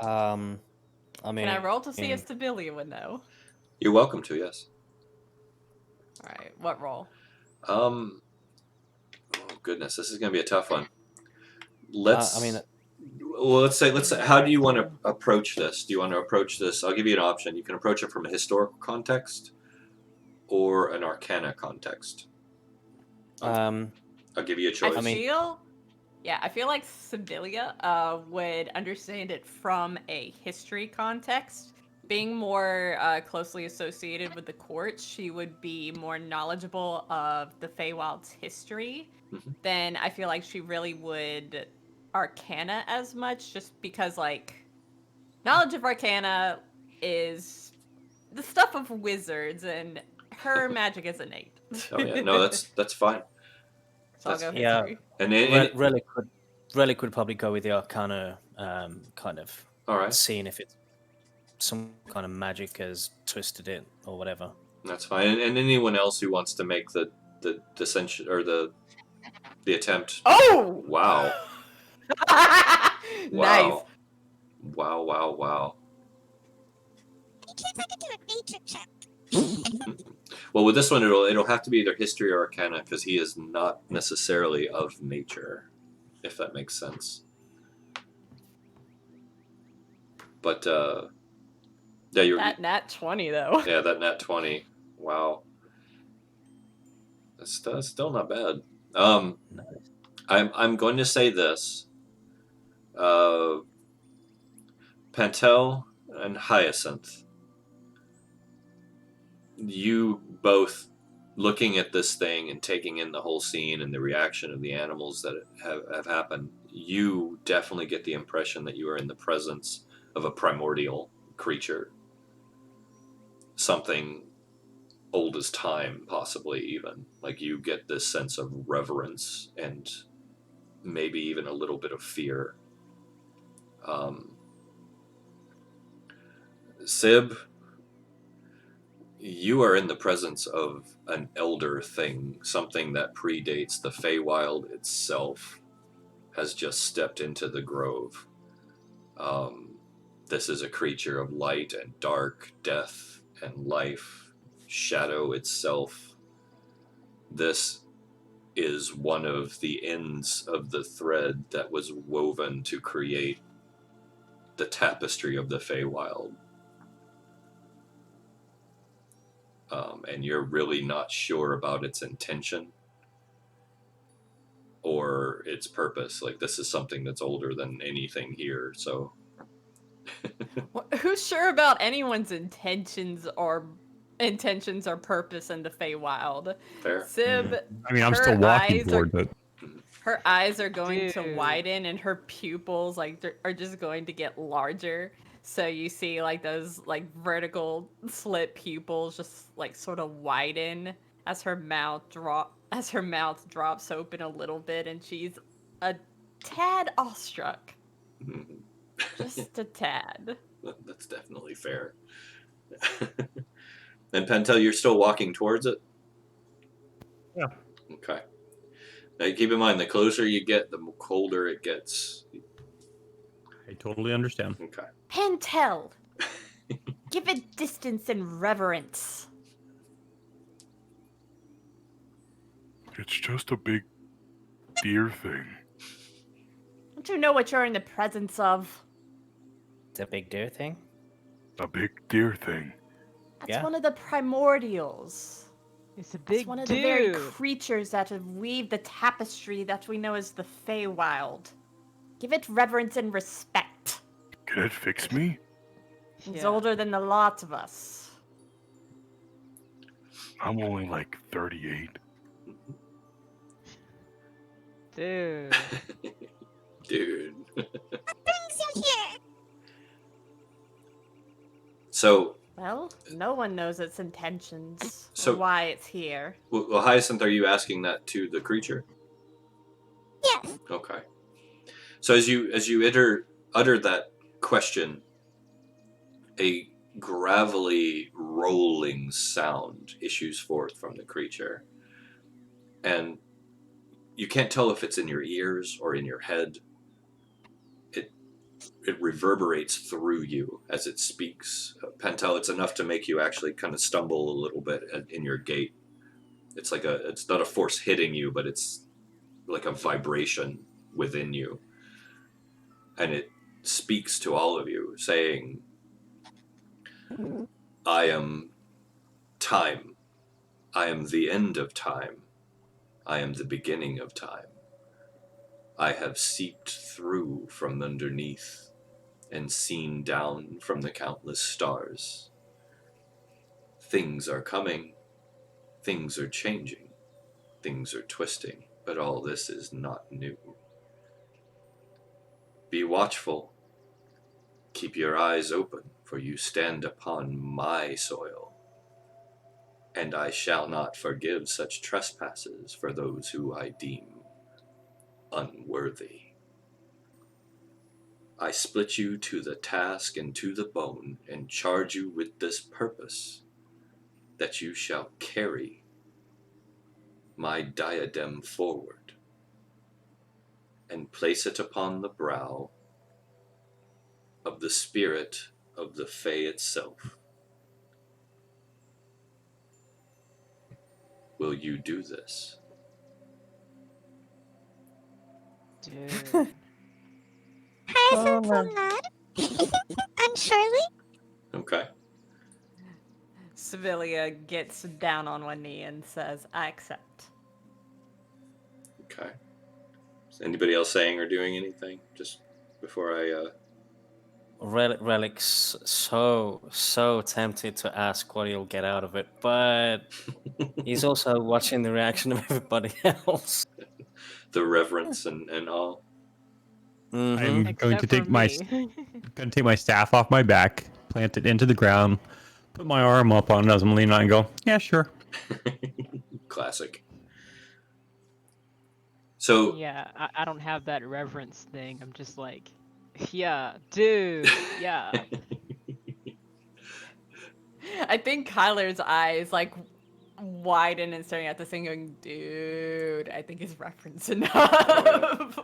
I mean, Can I roll to see if Stabilia would know? You're welcome to, yes. Alright, what roll? Oh goodness, this is gonna be a tough one. Let's. Well, let's say. How do you want to approach this? Do you want to approach this? I'll give you an option. You can approach it from a historical context, or an Arcana context. I'll give you a choice. I feel like Sibylla would understand it from a history context. Being more closely associated with the court, she would be more knowledgeable of the Feywild's history than I feel like she really would Arcana as much, just because, like, knowledge of Arcana is the stuff of wizards, and her magic is innate. Oh yeah, no, that's fine. So I'll go history. And Relic would probably go with the Arcana kind of seeing if it's some kind of magic has twisted it or whatever. That's fine. And anyone else who wants to make the dissension or the The attempt. Oh! Wow. Nice. Wow. Wow, wow, wow. He thinks I can do a nature check. Well, with this one, it'll have to be either history or arcana, because he is not necessarily of nature, if that makes sense. But, yeah, you're... That nat 20, though. Yeah, that nat 20. Wow. That's still not bad. I'm going to say this. Pantel and Hyacinth, you both looking at this thing and taking in the whole scene and the reaction of the animals that have happened, you definitely get the impression that you are in the presence of a primordial creature. Something old as time, possibly even. Like, you get this sense of reverence and maybe even a little bit of fear. Sib, you are in the presence of an elder thing, something that predates the Feywild itself, has just stepped into the grove. This is a creature of light and dark, death and life, shadow itself. This is one of the ends of the thread that was woven to create the tapestry of the Feywild. And you're really not sure about its intention or its purpose. Like, this is something that's older than anything here, so... Who's sure about anyone's intentions or purpose in the Feywild? Fair. Sib, I mean, I'm her still walking eyes toward it. her eyes are going to Dude. widen and her pupils are just going to get larger. So you see like those like vertical slit pupils just like sort of widen as her mouth drops open a little bit, and she's a tad awestruck. Just a tad. That's definitely fair. And Pantel, you're still walking towards it? Yeah. Okay. Now keep in mind, the closer you get, the colder it gets. I totally understand. Okay. Pantel, give it distance and reverence. It's just a big deer thing. Don't you know what you're in the presence of? It's a big deer thing. A big deer thing. That's Yeah. one of the primordials. It's a It's big one of dude. the very creatures that have weaved the tapestry that we know as the Feywild. Give it reverence and respect. Can it fix me? It's Yeah. older than the lot of us. I'm only like 38. Dude. Dude. What brings you here? So, Well, no one knows its intentions So- or why it's here. well, Hyacinth, are you asking that to the creature? Yes. Okay. So as you utter that question, a gravelly rolling sound issues forth from the creature, and you can't tell if it's in your ears or in your head. It reverberates through you as it speaks. Pantel, it's enough to make you actually kind of stumble a little bit in your gait. It's not a force hitting you, but it's like a vibration within you. And it speaks to all of you, saying, I am time. I am the end of time. I am the beginning of time. I have seeped through from underneath and seen down from the countless stars. Things are coming. Things are changing. Things are twisting. But all this is not new. Be watchful. Keep your eyes open, for you stand upon my soil. And I shall not forgive such trespasses for those who I deem unworthy. I split you to the task and to the bone, and charge you with this purpose, that you shall carry my diadem forward and place it upon the brow of the spirit of the Fey itself. Will you do this? Dude. Hyacinth will nod. Unsurely. Okay. Sevilla gets down on one knee and says, I accept. Okay. Is anybody else saying or doing anything just before I Relic's so tempted to ask what he'll get out of it, but he's also watching the reaction of everybody else. the reverence and all? Mhm. I'm going Except to for take my staff off my back, plant it into the ground, put my arm up on it as I'm leaning on, and go, yeah, sure. Classic. So Yeah, I don't have that reverence thing. I'm just like, yeah, dude, yeah. I think Kyler's eyes like widen and staring at this thing going, dude, I think he's reference enough.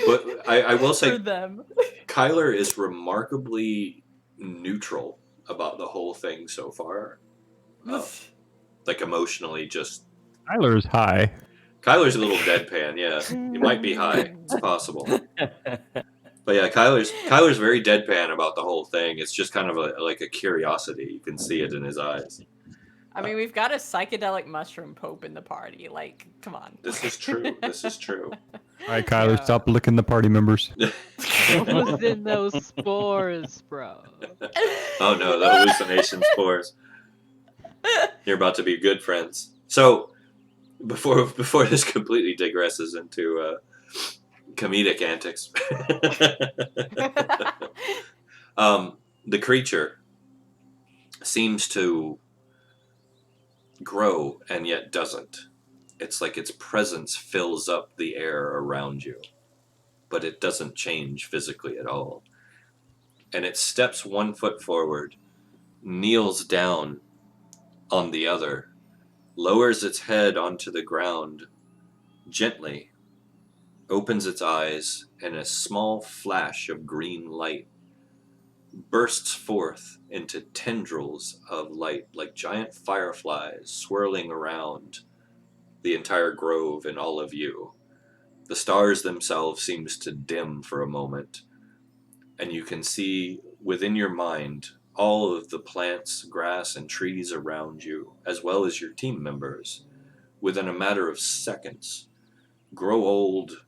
But I will say, for them. Kyler is remarkably neutral about the whole thing so far. Like emotionally, just Tyler's high. Kyler's a little deadpan. Yeah, he might be high. It's possible. But yeah, Kyler's very deadpan about the whole thing. It's just kind of like a curiosity. You can see it in his eyes. I mean, we've got a psychedelic mushroom pope in the party. Like, come on. This is true. This is true. All right, Kyler, Yeah. stop licking the party members. What was in those spores, bro? Oh no, the hallucination spores. You're about to be good friends. So, before this completely digresses into comedic antics, the creature seems to grow and yet doesn't. It's like its presence fills up the air around you, but it doesn't change physically at all. And it steps 1 foot forward, kneels down on the other, lowers its head onto the ground gently, opens its eyes, and a small flash of green light bursts forth into tendrils of light like giant fireflies swirling around the entire grove and all of you. The stars themselves seems to dim for a moment, and you can see within your mind all of the plants, grass, and trees around you, as well as your team members, within a matter of seconds, grow old,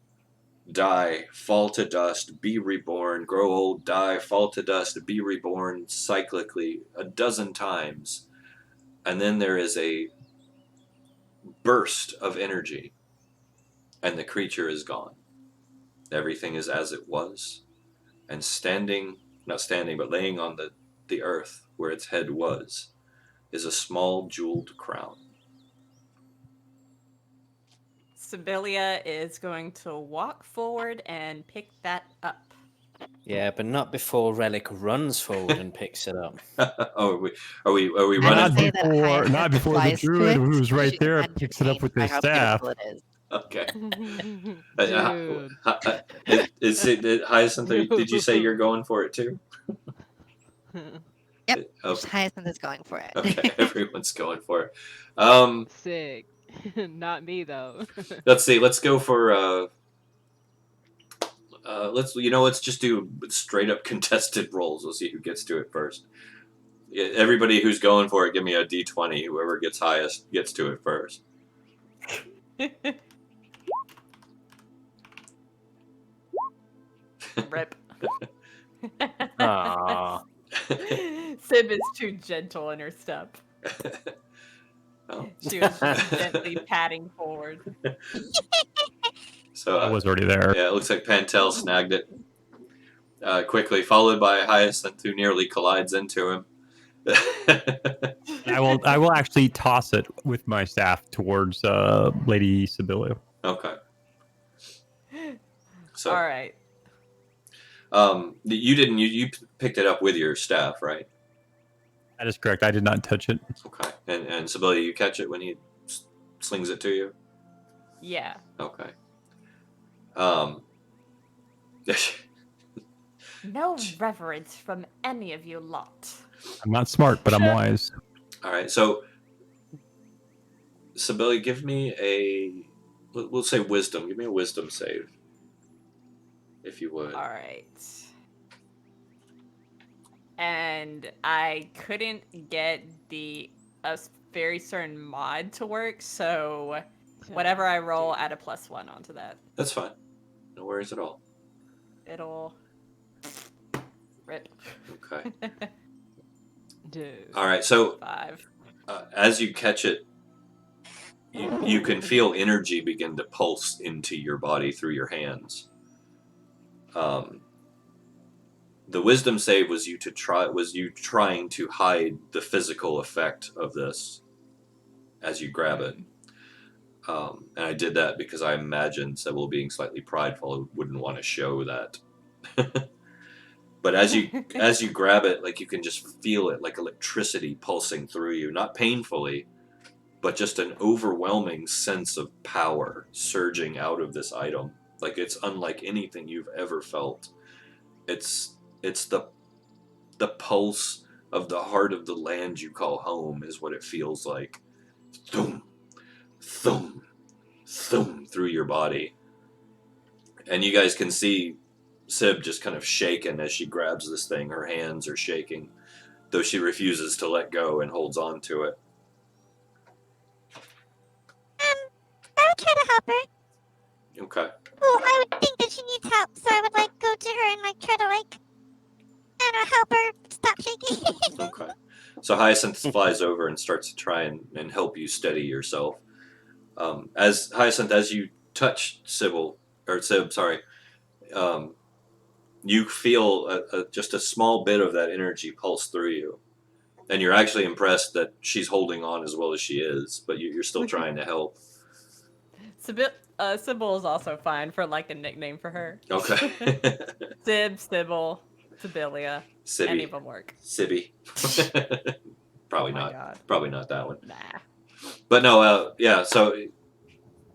die, fall to dust, be reborn, grow old, die, fall to dust, be reborn, cyclically 12 times. And then there is a burst of energy, and the creature is gone. Everything is as it was, and laying on the earth where its head was, is a small jeweled crown. Sibylla is going to walk forward and pick that up. Yeah, but not before Relic runs forward and picks it up. Oh, are we I would running? say that Hyacinth Not before the flies to druid it, who's right she's there picks it up with entertained his by how staff. beautiful it is. Okay. Dude. Is it Hyacinth? Did you say you're going for it too? Yep. Okay. Hyacinth is going for it. Okay, everyone's going for it. Sick. Not me though. Let's see. Let's go for let's just do straight up contested rolls. We'll see who gets to it first. Everybody who's going for it, give me a D20. Whoever gets highest gets to it first. Rip. Aww. Sib is too gentle in her step. Oh. She was just gently patting forward. So I was already there. yeah, it looks like Pantel snagged it quickly, followed by Hyacinth, who nearly collides into him. I will actually toss it with my staff towards Lady Sibylla. Okay. So, All right. you didn't. You picked it up with your staff, right? That is correct. I did not touch it. Okay. And Sibylla, you catch it when he slings it to you. Yeah. Okay. No reverence from any of you lot. I'm not smart, but I'm wise. All right, so Sibylla, give me we'll say wisdom. Give me a wisdom save, if you would. All right. And I couldn't get a very certain mod to work, so whatever I roll, add a +1 onto that. That's fine. No worries at all. It'll rip. Okay. Dude. All right, so 5. as you catch it, you can feel energy begin to pulse into your body through your hands. The wisdom save was you trying to hide the physical effect of this as you grab it. And I did that because I imagined Sybil being slightly prideful, wouldn't want to show that. But as you grab it, like you can just feel it like electricity pulsing through you, not painfully, but just an overwhelming sense of power surging out of this item. Like it's unlike anything you've ever felt. It's the pulse of the heart of the land you call home is what it feels like. Thum, thum, thum through your body. And you guys can see Sib just kind of shaken as she grabs this thing. Her hands are shaking, though she refuses to let go and holds on to it. I would try to help her. Okay. Well, I would think that she needs help, so I would like go to her and like try to like, I don't know, help her stop shaking. Okay. So Hyacinth flies over and starts to try and help you steady yourself. As Hyacinth, as you touch Sib, you feel just a small bit of that energy pulse through you. And you're actually impressed that she's holding on as well as she is, but you're still trying to help. Sybil is also fine for like a nickname for her. Okay. Sybil, Sibilia. Sibby. Any of them work. Sibby. Probably Oh my not. God. Probably not that one. Nah. But no, yeah. So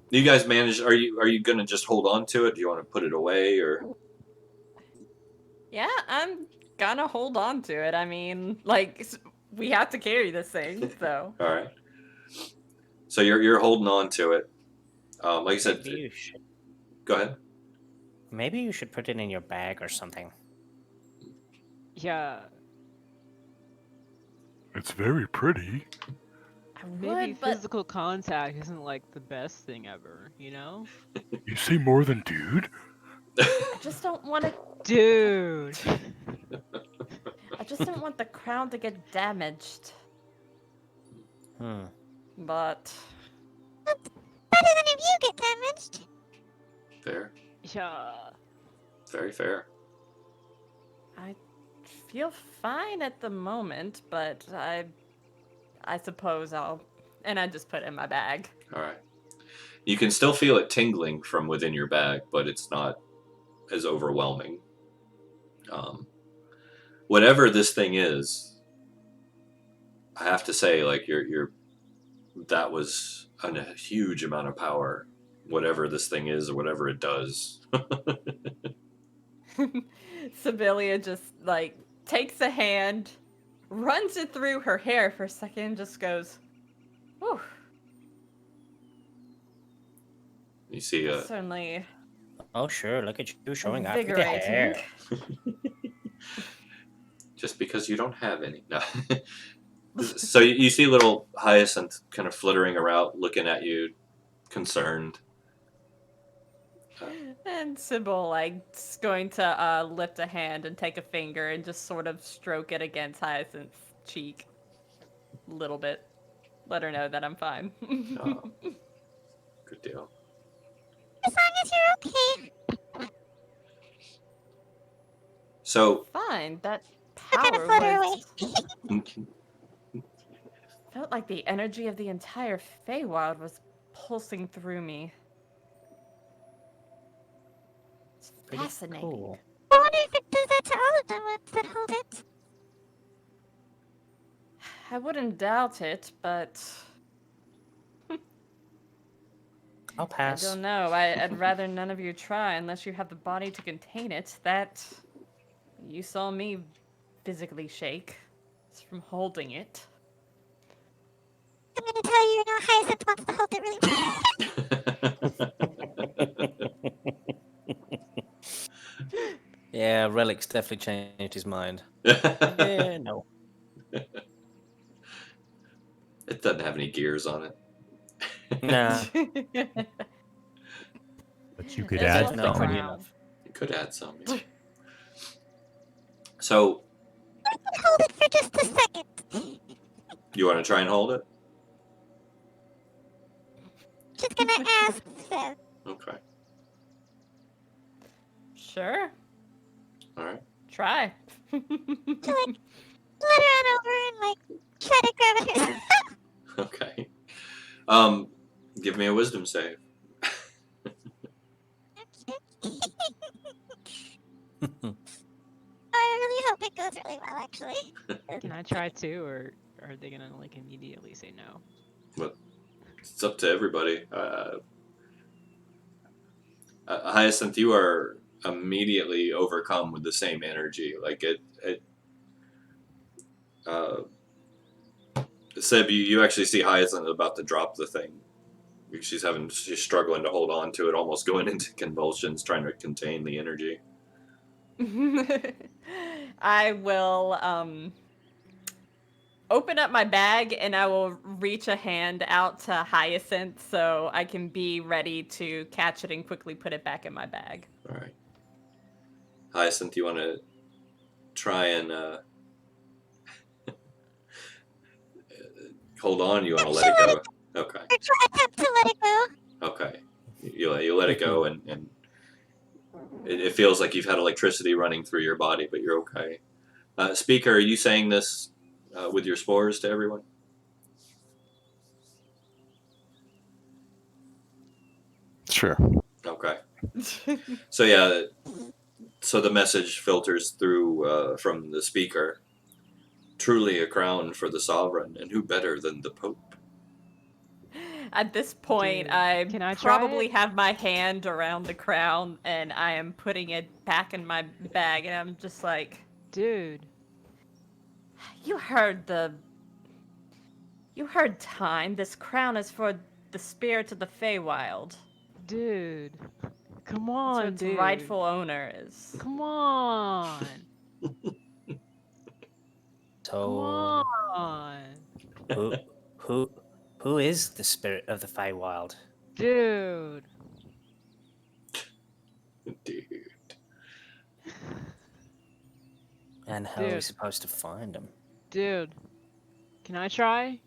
you guys manage. Are you gonna just hold on to it? Do you want to put it away or? Yeah, I'm gonna hold on to it. I mean, like, we have to carry this thing, so. All right. So you're holding on to it. Like I said, Maybe you should. Go ahead. Maybe you should put it in your bag or something. Yeah. It's very pretty. I Maybe would, but physical contact isn't like the best thing ever, you know? You see more than dude? I just don't want to. Dude. I just don't want the crown to get damaged. Hmm. But Better than if you get damaged. Fair. Yeah. Very fair. I feel fine at the moment. But I suppose I'll. And I just put it in my bag. All right. You can still feel it tingling from within your bag, but it's not as overwhelming. Whatever this thing is, I have to say, like that was a huge amount of power. Whatever this thing is, or whatever it does. Sibilia just like takes a hand, runs it through her hair for a second, just goes, "Whew." You see Certainly Oh, sure. Look at you showing off with your invigorating. hair. just because you don't have any. No. So you see little Hyacinth kind of flittering around, looking at you, concerned. And Sybil, like, is going to lift a hand and take a finger and just sort of stroke it against Hyacinth's cheek. A little bit. Let her know that I'm fine. Oh, good deal. As long as you're okay. So Fine. That I kind power of flutter was... away. Felt like the energy of the entire Feywild was pulsing through me. It's Pretty fascinating. cool. I wonder if it does that to all of the ones that hold it. I wouldn't doubt it, but I'll I pass. don't know. I'd rather none of you try unless you have the body to contain it. That you saw me physically shake. It's from holding it. I'm gonna tell you now, Hyacinth wants to hold it really bad. Yeah, Relic's definitely changed his mind. Yeah, no. It doesn't have any gears on it. Nah, But you could It's add just not some. pretty crown. enough. You could add some. Yeah. So I can hold it for just a second. you want to try and hold it? Just gonna ask, so. Okay. Sure. All right. Try. To like, let her on over and like, try to grab it herself. Okay. Give me a wisdom save. I really hope it goes really well, actually. Can I try too, or are they gonna like immediately say no? But it's up to everybody. Hyacinth, you are immediately overcome with the same energy. Like it Seb, you actually see Hyacinth about to drop the thing. She's struggling to hold on to it, almost going into convulsions, trying to contain the energy. I will open up my bag and I will reach a hand out to Hyacinth so I can be ready to catch it and quickly put it back in my bag. All right. Hyacinth, you want to try and hold on? You want to let it go? Okay. Or try attempt to let it go. Okay. You let it go, and it feels like you've had electricity running through your body, but you're okay. Speaker, are you saying this with your spores to everyone? Sure. Okay. So yeah, so the message filters through from the speaker. Truly a crown for the sovereign, and who better than the Pope? At this point, Dude, can I try probably it? have my hand around the crown and I am putting it back in my bag and I'm just like, Dude, you heard time. This crown is for the spirit of the Feywild. dude, come That's on, what its dude. rightful owner is. Come on, come So, on, who is the spirit of the Feywild? dude. Dude. And how are we Dude. supposed to find him? Dude, can I try?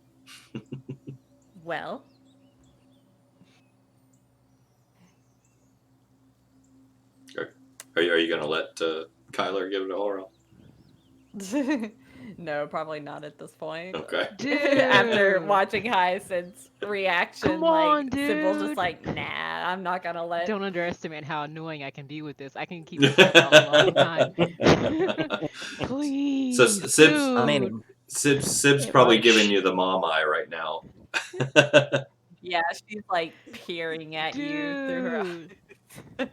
Well, Are you going to let Kyler give it a whirl? no, probably not at this point. Okay. Dude, After watching Hyacinth's reaction, Come on, like Sybil's just dude. like, nah, I'm not gonna let. Don't underestimate how annoying I can be with this. I can keep this up for a long time. Please, So Sib's, dude. I mean, Sib's it probably won't giving you the mom eye right now. Yeah, she's like peering at you through her Dude. eyes.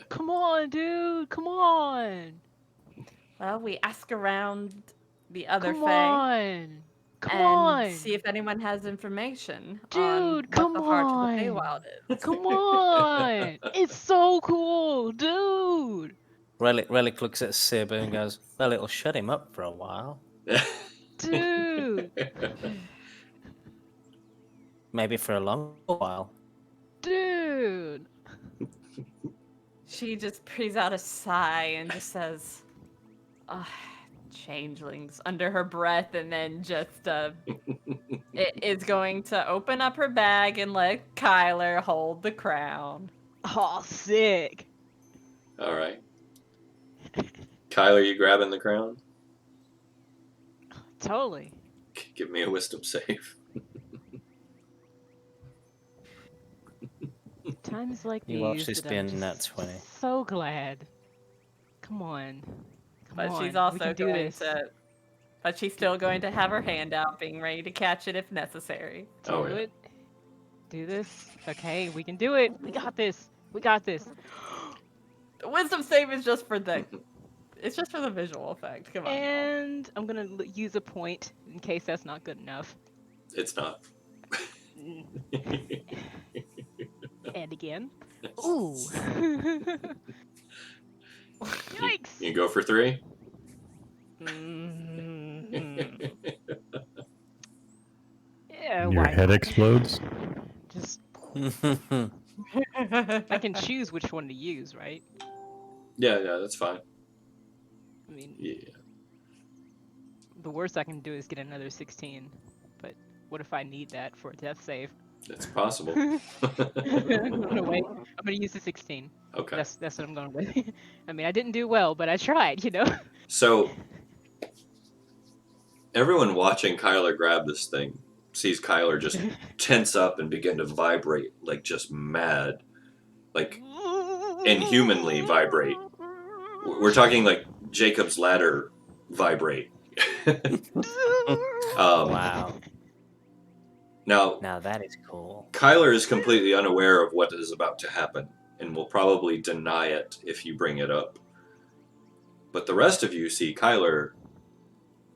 Come on, dude. Come on. Well, we ask around the other Come Fae on. Come and on. see if anyone has information on Dude, what come the heart on. of the Feywild is. Come on. It's so cool, dude. Relic looks at Sib and goes, well, it'll shut him up for a while. Dude. Maybe for a long while. Dude. She just breathes out a sigh and just says, changelings under her breath, and then just it is going to open up her bag and let Kyler hold the crown. Oh, sick. All right. Kyler, you grabbing the crown? Totally. Give me a wisdom save. Times like these. You watch this that be I'm in that just 20. So glad. Come on. Come But on. she's we also can do going this. to. But she's still going to have her hand out, being ready to catch it if necessary. Do Oh, yeah. it. do this. Okay, we can do it. We got this. We got this. The wisdom save is just for the. It's just for the visual effect. Come on. y'all. And I'm gonna use a point in case that's not good enough. It's not. And again. Ooh. Yikes. You go for 3? Mhm. Yeah, Your why head not? explodes. Just I can choose which one to use, right? Yeah, that's fine. I mean, Yeah. the worst I can do is get another 16. But what if I need that for a death save? It's possible. I'm gonna wait. I'm gonna use the 16. Okay. That's what I'm going with. I mean, I didn't do well, but I tried, you know? So, everyone watching Kyler grab this thing sees Kyler just tense up and begin to vibrate like just mad. Like, inhumanly vibrate. We're talking like Jacob's ladder vibrate. Wow. Now, Now that is cool. Kyler is completely unaware of what is about to happen and will probably deny it if you bring it up. But the rest of you see Kyler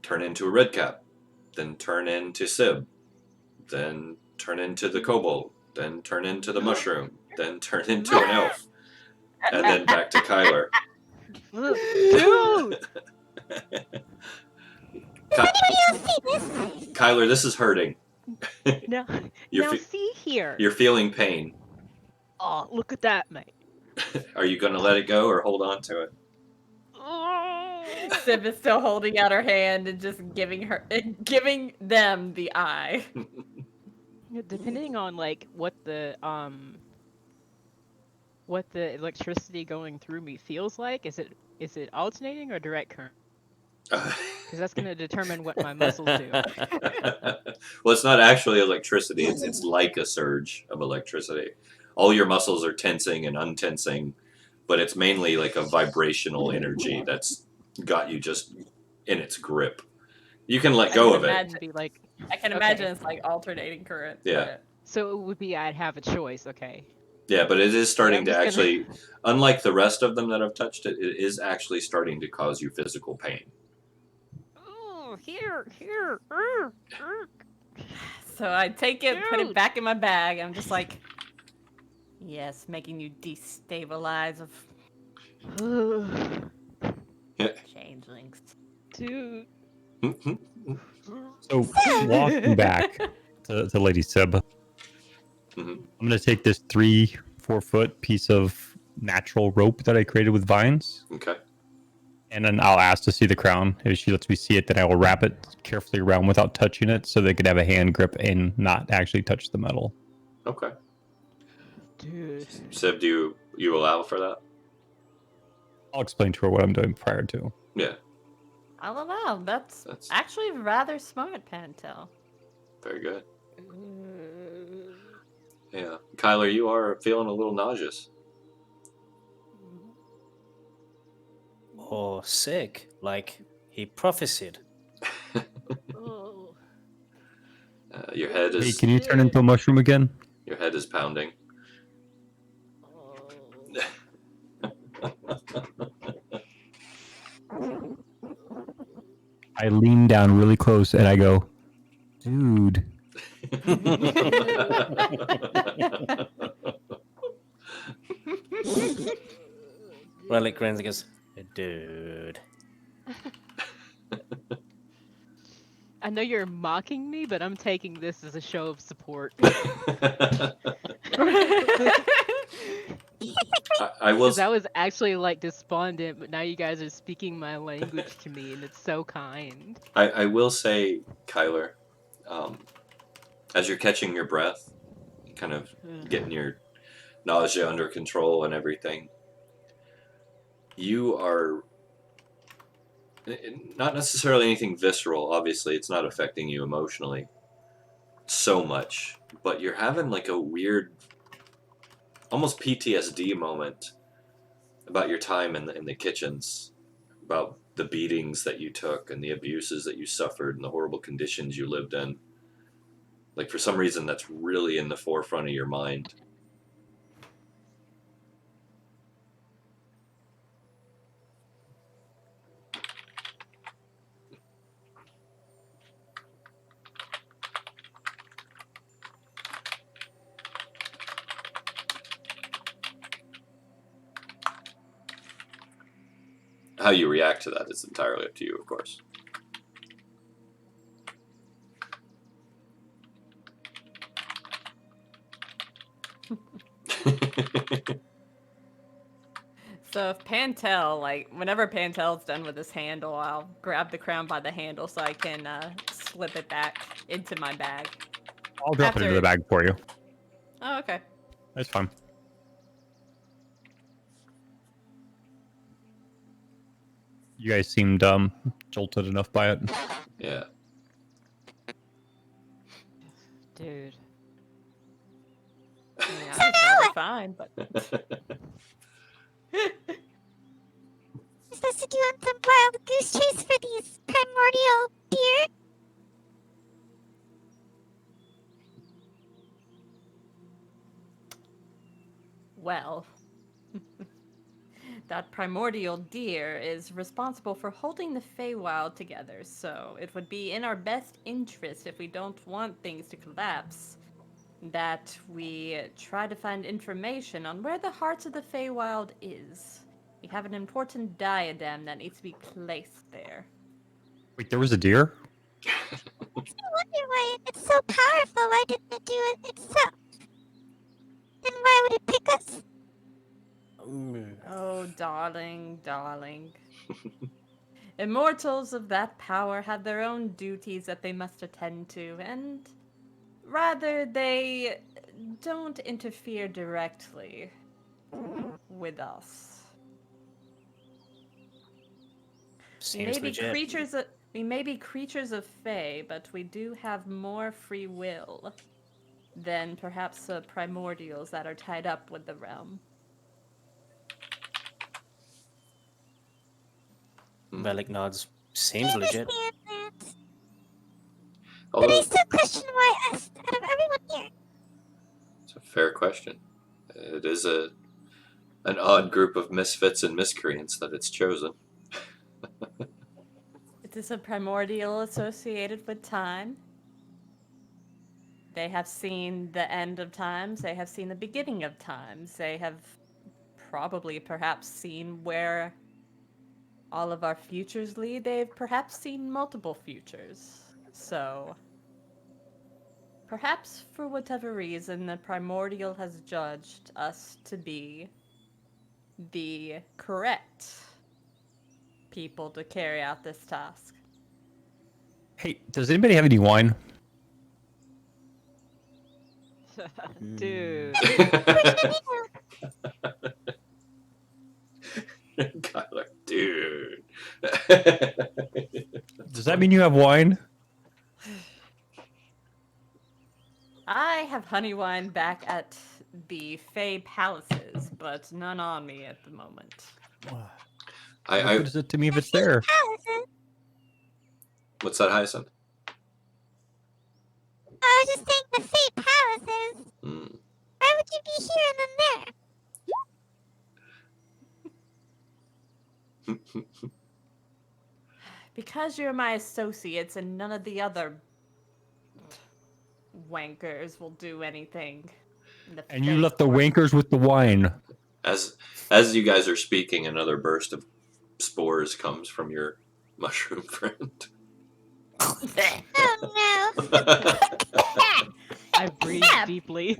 turn into a redcap, then turn into Sib, then turn into the kobold, then turn into the mushroom, then turn into an elf, and then back to Kyler. Dude! Kyler, this is hurting. No, You're now fe- see here. You're feeling pain. Oh, look at that, mate. Are you going to let it go or hold on to it? Sib is still holding out her hand and just giving them the eye. Depending on like what the electricity going through me feels like, is it alternating or direct current? Because that's going to determine what my muscles do. Well, it's not actually electricity. It's like a surge of electricity. All your muscles are tensing and untensing, but it's mainly like a vibrational energy that's got you just in its grip. You can let go of it. Be like, I can imagine it's like alternating current. Yeah. So it would be I'd have a choice, okay? Yeah, but it is starting I'm to just actually, unlike the rest of them that have touched it, it is actually starting to cause you physical pain. Oh, here. So I take it, put it Dude. back in my bag. I'm just like, yes, making you destabilize of changelings. Dude. So walking back to Lady Sib, Mhm. I'm going to take this 3-4 foot piece of natural rope that I created with vines, Okay. and then I'll ask to see the crown. If she lets me see it, then I will wrap it carefully around without touching it, so they could have a hand grip and not actually touch the metal. Okay. Dude. Sib, do you allow for that? I'll explain to her what I'm doing prior to. Yeah. I'll allow. That's actually rather smart, Pantel. Very good. Yeah. Kyler, you are feeling a little nauseous. Or sick, like he prophesied. Your head Hey, is can you turn into a mushroom again? your head is pounding. I lean down really close and I go, dude. Relic grins and goes, dude. I know you're mocking me, but I'm taking this as a show of support. I will. 'Cause I was actually like despondent, but now you guys are speaking my language to me, and it's so kind. I will say, Kyler, as you're catching your breath, kind of getting your nausea under control and everything, you are not necessarily anything visceral. Obviously, it's not affecting you emotionally so much, but you're having like a weird, almost PTSD moment about your time in the kitchens, about the beatings that you took and the abuses that you suffered and the horrible conditions you lived in. Like, for some reason, that's really in the forefront of your mind. How you react to that is entirely up to you, of course. So if Pantel, like, whenever Pantel's done with his handle, I'll grab the crown by the handle so I can slip it back into my bag. I'll drop it into the bag for you. Oh, okay. That's fine. You guys seemed jolted enough by it. Yeah. Dude. Yeah, I'm totally fine, but We're supposed to do on some wild goose chase for these primordial deer. well, that primordial deer is responsible for holding the Feywild together, so it would be in our best interest if we don't want things to collapse, that we try to find information on where the hearts of the Feywild is. We have an important diadem that needs to be placed there. Wait, there was a deer? I wonder why it's so powerful. Why didn't it do it itself? Then why would it pick us? Oh, darling, darling. Immortals of that power have their own duties that they must attend to, and rather they don't interfere directly with us. Seems legit. We may be creatures of Fey, but we do have more free will than perhaps the primordials that are tied up with the realm. Relic nods. Seems I legit. understand that. But I Although, still question why us, out of everyone here. it's a fair question. It is an odd group of misfits and miscreants that it's chosen. It is a primordial associated with time. They have seen the end of times. They have seen the beginning of times. They have probably perhaps seen where all of our futures lead. They've perhaps seen multiple futures. So, perhaps for whatever reason, the primordial has judged us to be the correct people to carry out this task. Hey, does anybody have any wine? Dude. Kyler, dude. Does that mean you have wine? I have honey wine back at the Fey Palaces, but none on me at the moment. What good is it to me if it's there? What's that, Hyacinth? I was just saying the Fate Palaces. Mm. Why would you be here and then there? Because you're my associates and none of the other wankers will do anything. And you left the wankers with the wine. As you guys are speaking, another burst of spores comes from your mushroom friend. Oh no. I breathe deeply.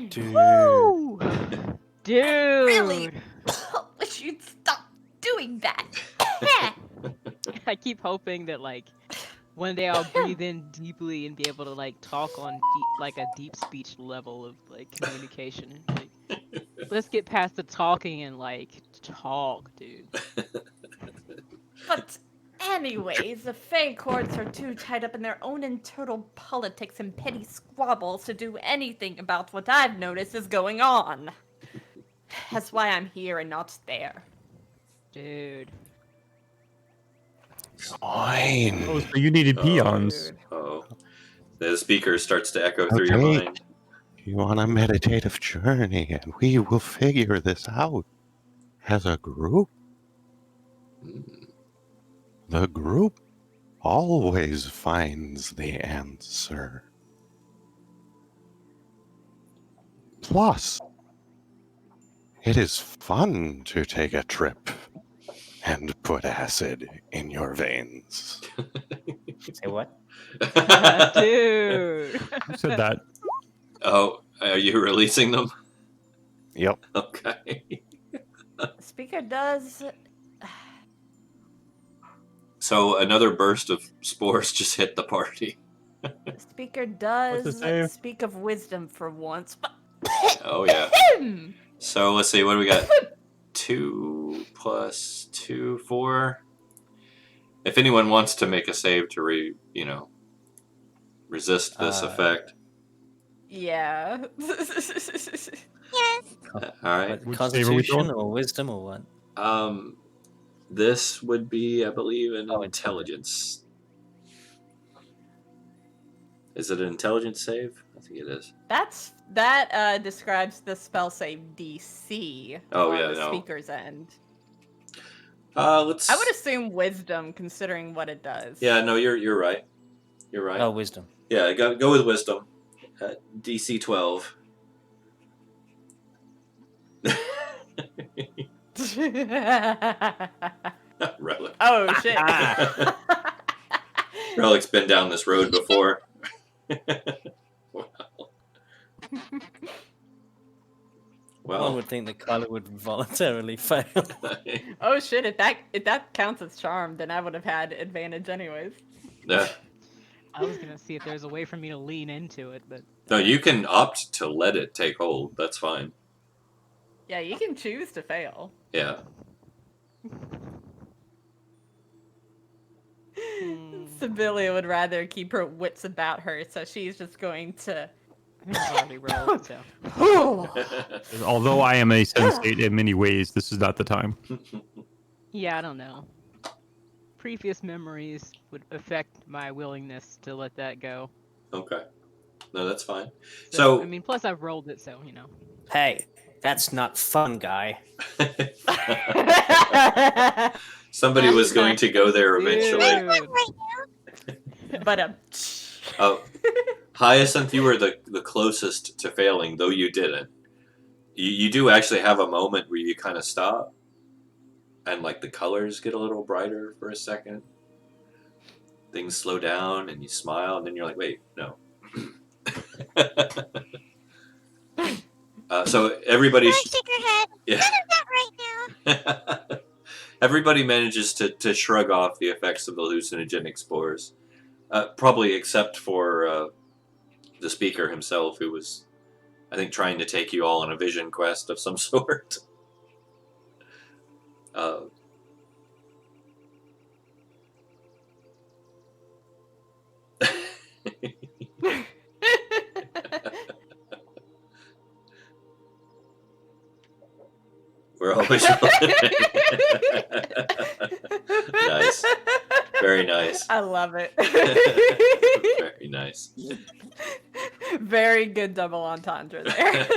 Dude. Woo! Dude. Really? Wish you'd stop doing that. I keep hoping that like one day I'll breathe in deeply and be able to like talk on like a deep speech level of like communication. Like, let's get past the talking and like talk, dude. But anyways, the Fey courts are too tied up in their own internal politics and petty squabbles to do anything about what I've noticed is going on. That's why I'm here and not there. Dude. Fine. Oh, so you needed peons. Dude. Oh, the speaker starts to echo through your mind. You want a meditative journey, and we will figure this out as a group. Mm. The group always finds the answer. Plus, it is fun to take a trip and put acid in your veins. Say what? Dude. Who said that? Oh, are you releasing them? Yep. Okay. Speaker does. So another burst of spores just hit the party. Speaker does What's the save? speak of wisdom for once. Oh yeah. So let's see, what do we got? 2 plus 2, 4. If anyone wants to make a save to resist this effect. Yeah. Yes. All right. Which save are we Constitution throwing? or wisdom or what? This would be, I believe, an Oh, intelligence. Is it an intelligence save? I think it is. That describes the spell save DC Oh, on yeah, the no. speaker's end. Let's. I would assume wisdom, considering what it does. Yeah, no, you're right. You're right. Oh, wisdom. Yeah, go with wisdom. DC 12. Relic. Oh shit. Relic's been down this road before. Wow. One Well, would think that Kyler would voluntarily fail. Oh shit, if that counts as charm, then I would have had advantage anyways. yeah. I was gonna see if there's a way for me to lean into it, but No, you can opt to let it take hold. That's fine. Yeah, you can choose to fail. Yeah. Sibylla would rather keep her wits about her, so she's just going to. I think I've already rolled. So Although I am a sensate in many ways, this is not the time. yeah, I don't know. Previous memories would affect my willingness to let that go. Okay. No, that's fine. So, I mean, plus I've rolled it, so you know. Hey, that's not fun, guy. somebody was going to go there eventually. Dude. But Oh, Hyacinth, you were the closest to failing, though you didn't. You do actually have a moment where you kind of stop, and like the colors get a little brighter for a second. Things slow down, and you smile, and then you're like, "Wait, no." So everybody, Shake her head. yeah, None of that right now. everybody manages to shrug off the effects of the hallucinogenic spores, probably except for the speaker himself, who was, I think, trying to take you all on a vision quest of some sort. We're always nice, very nice, I love it. very nice. Very good double entendre there.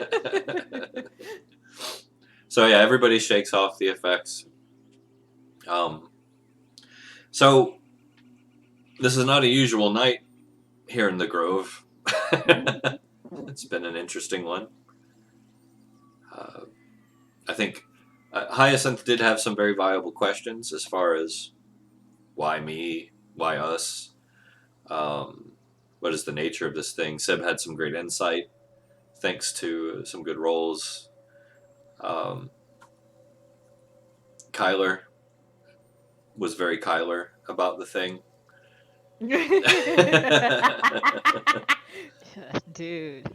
So yeah, everybody shakes off the effects. So this is not a usual night here in the Grove. It's been an interesting one. I think Hyacinth did have some very viable questions as far as why me, why us, what is the nature of this thing. Seb had some great insight thanks to some good rolls. Kyler was very Kyler about the thing. Dude.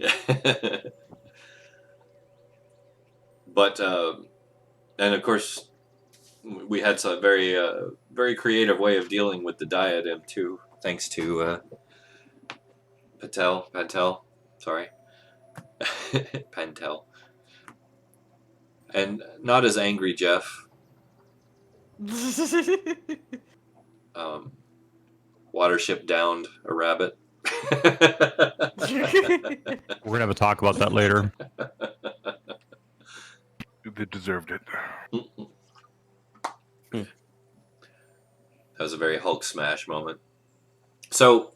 But and of course we had some very very creative way of dealing with the diadem too, thanks to Pantel, sorry. Pantel. And not as angry Jeph. Watership downed a rabbit. We're gonna have a talk about that later. They deserved it. That was a very Hulk smash moment. So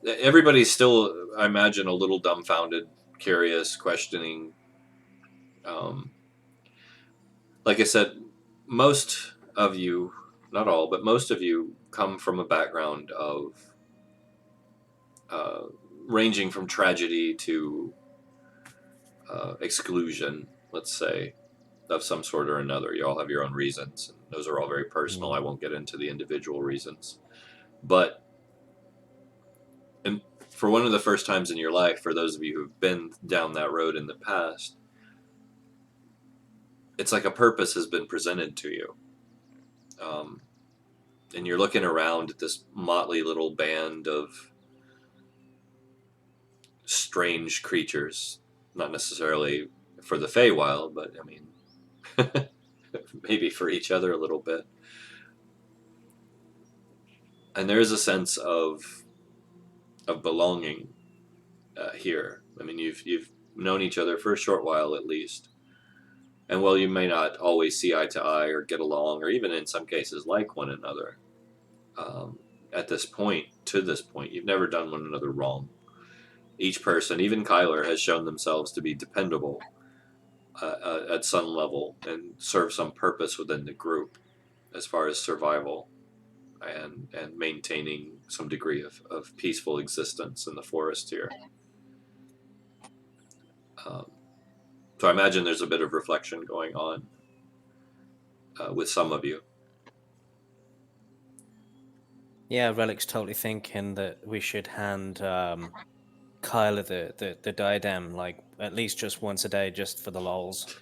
everybody's still, I imagine, a little dumbfounded, curious, questioning. Like I said, most of you, not all, but most of you come from a background of ranging from tragedy to exclusion, let's say, of some sort or another. You all have your own reasons. And those are all very personal. I won't get into the individual reasons. But for one of the first times in your life, for those of you who've been down that road in the past, it's like a purpose has been presented to you. And you're looking around at this motley little band of strange creatures. Not necessarily for the Feywild, but I mean, maybe for each other a little bit. And there is a sense of belonging here. I mean, you've known each other for a short while at least. And while you may not always see eye to eye or get along, or even in some cases like one another, at this point, you've never done one another wrong. Each person, even Kyler, has shown themselves to be dependable at some level and serve some purpose within the group as far as survival and maintaining some degree of peaceful existence in the forest here. So I imagine there's a bit of reflection going on with some of you. Yeah, Relic's totally thinking that we should hand Kyler the diadem, like, at least just once a day, just for the lols.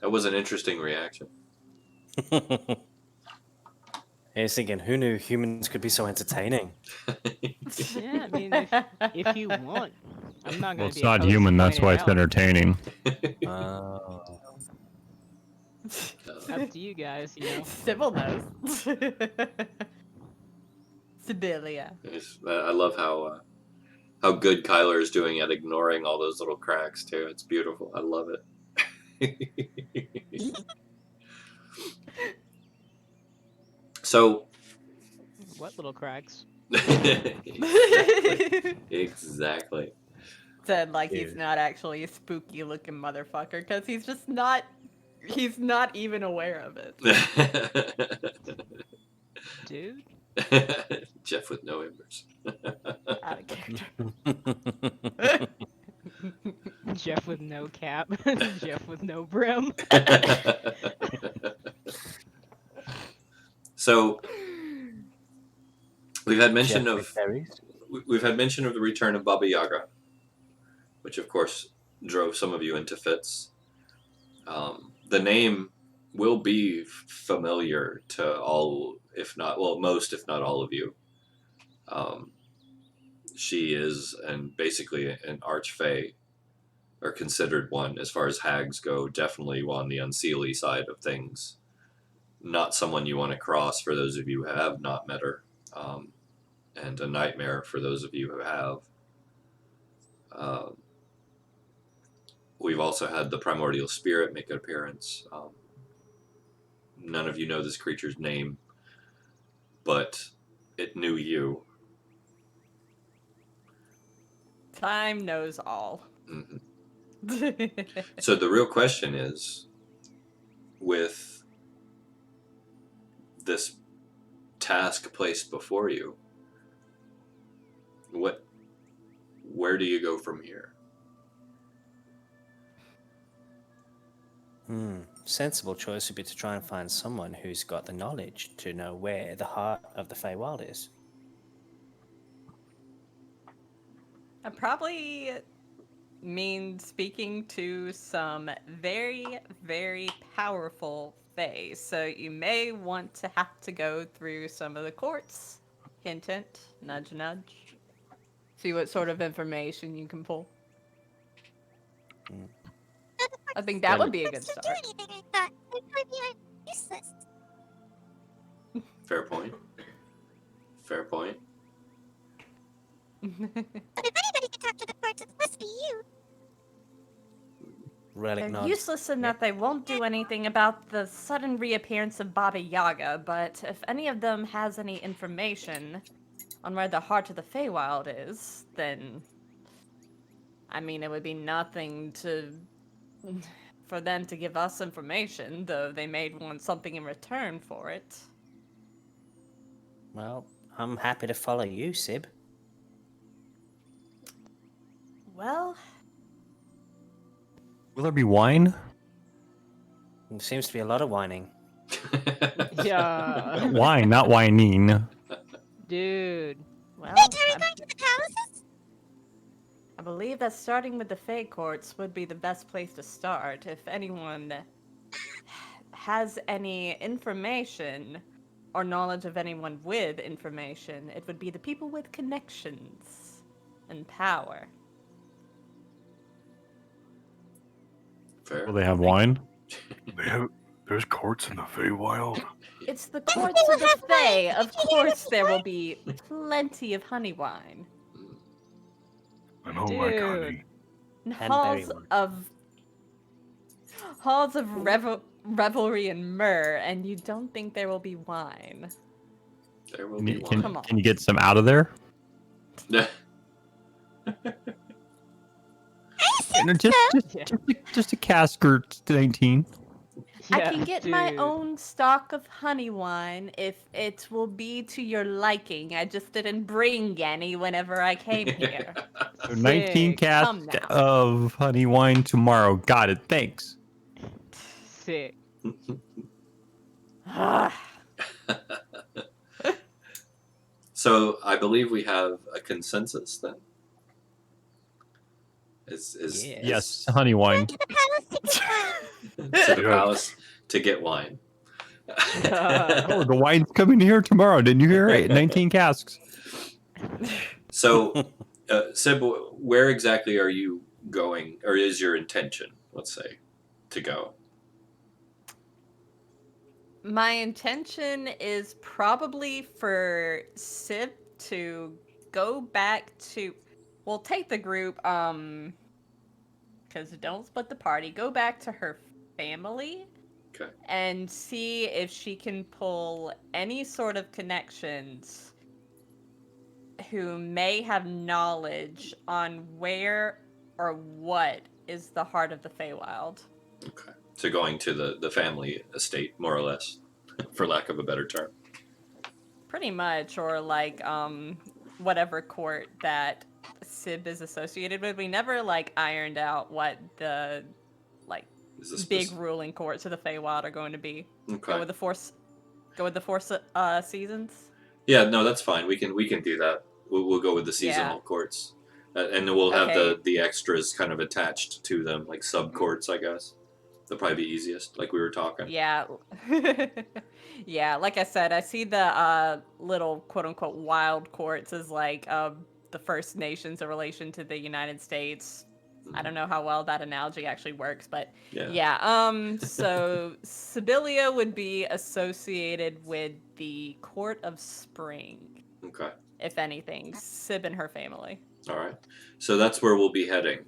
That was an interesting reaction. I was thinking, who knew humans could be so entertaining? Yeah, I mean, if you want, I'm not Well, gonna it's be not opposed to human. That's pointing why it it's out. entertaining. Up to you guys, you know. Sybil knows. Sibilia. I love how good Kyler is doing at ignoring all those little cracks too. It's beautiful. I love it. So, What little cracks? exactly. Said like he's not actually a spooky looking motherfucker because he's just not. He's not even aware of it. Dude. Jeph with no embers. Out of character. Jeph with no cap. Jeph with no brim. So we've had mention Jeph of with berries? we've had mention of the return of Baba Yaga, which of course drove some of you into fits. The name will be familiar to all, if not, well, most, if not all of you. She is basically an archfey, or considered one as far as hags go, definitely on the unseelie side of things. Not someone you want to cross for those of you who have not met her, and a nightmare for those of you who have. We've also had the primordial spirit make an appearance. None of you know this creature's name, but it knew you. Time knows all. Mm-hmm. So the real question is, with this task placed before you, where do you go from here? Sensible choice would be to try and find someone who's got the knowledge to know where the heart of the Feywild is. I probably mean speaking to some very, very powerful Fae. So you may want to have to go through some of the courts. Hint, hint, nudge, nudge. See what sort of information you can pull. I think that would be a good Don't do start. anything, I thought. They'd probably be useless. Fair point. Fair point. But if anybody can talk to the courts, it must be you. Relic They're nods. useless in that they won't do anything about the sudden reappearance of Baba Yaga, but if any of them has any information on where the heart of the Feywild is, then I mean, it would be nothing for them to give us information, though they may want something in return for it. Well, I'm happy to follow you, Sib. Well, Will there be wine? There seems to be a lot of whining. Yeah. Wine, not whining. Dude. well, Wait, are we going to the palaces? I believe that starting with the Fey courts would be the best place to start. If anyone has any information or knowledge of anyone with information, it would be the people with connections and power. Fair. Will they have wine? There's courts in the Feywild. It's the courts of the Fey. Of course, there will be plenty of honey wine. I don't like honey. And And berry wine. halls of revelry and myrrh, and you don't think there will be wine? There will Can be you, one. Come on. can you get some out of there? No, just a cask or 19. I can get my dude. own stock of honey wine if it will be to your liking. I just didn't bring any whenever I came here. So 19 Sick. Come casks now. of honey wine tomorrow. Got it. Thanks. Sick. So I believe we have a consensus then. Is Yeah. Yes, honey wine. To the palace to get wine. to the palace to get wine. Oh, the wine's coming here tomorrow. Didn't you hear it? 19 casks. So, Sib, where exactly are you going, or is your intention, let's say, to go? My intention is probably for Sib to go back to, well, take the group, because don't split the party, go back to her family. Okay. And see if she can pull any sort of connections who may have knowledge on where or what is the heart of the Feywild. Okay. So going to the family estate, more or less, for lack of a better term. Pretty much, or like whatever court that Sib is associated with. We never like ironed out what the Is this big ruling courts of the Feywild are going to be. Okay. Go with the four seasons. Yeah, no, that's fine. We can do that. We'll go with the seasonal courts, and then we'll have Okay. the extras kind of attached to them, like sub courts, I guess. They'll probably be easiest, like we were talking. Yeah. Yeah, like I said, I see the little quote-unquote wild courts as like the First Nations in relation to the United States. I don't know how well that analogy actually works, but Yeah. so Sibylia would be associated with the Court of Spring, Okay. if anything. Sib and her family. All right. So that's where we'll be heading.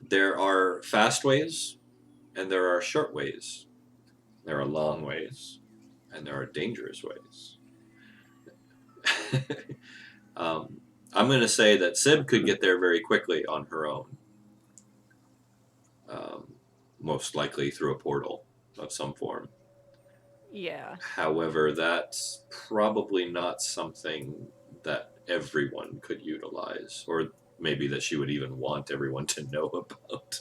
There are fast ways, and there are short ways. There are long ways, and there are dangerous ways. I'm going to say that Sib could get there very quickly on her own. Most likely through a portal of some form. Yeah. However, that's probably not something that everyone could utilize, or maybe that she would even want everyone to know about.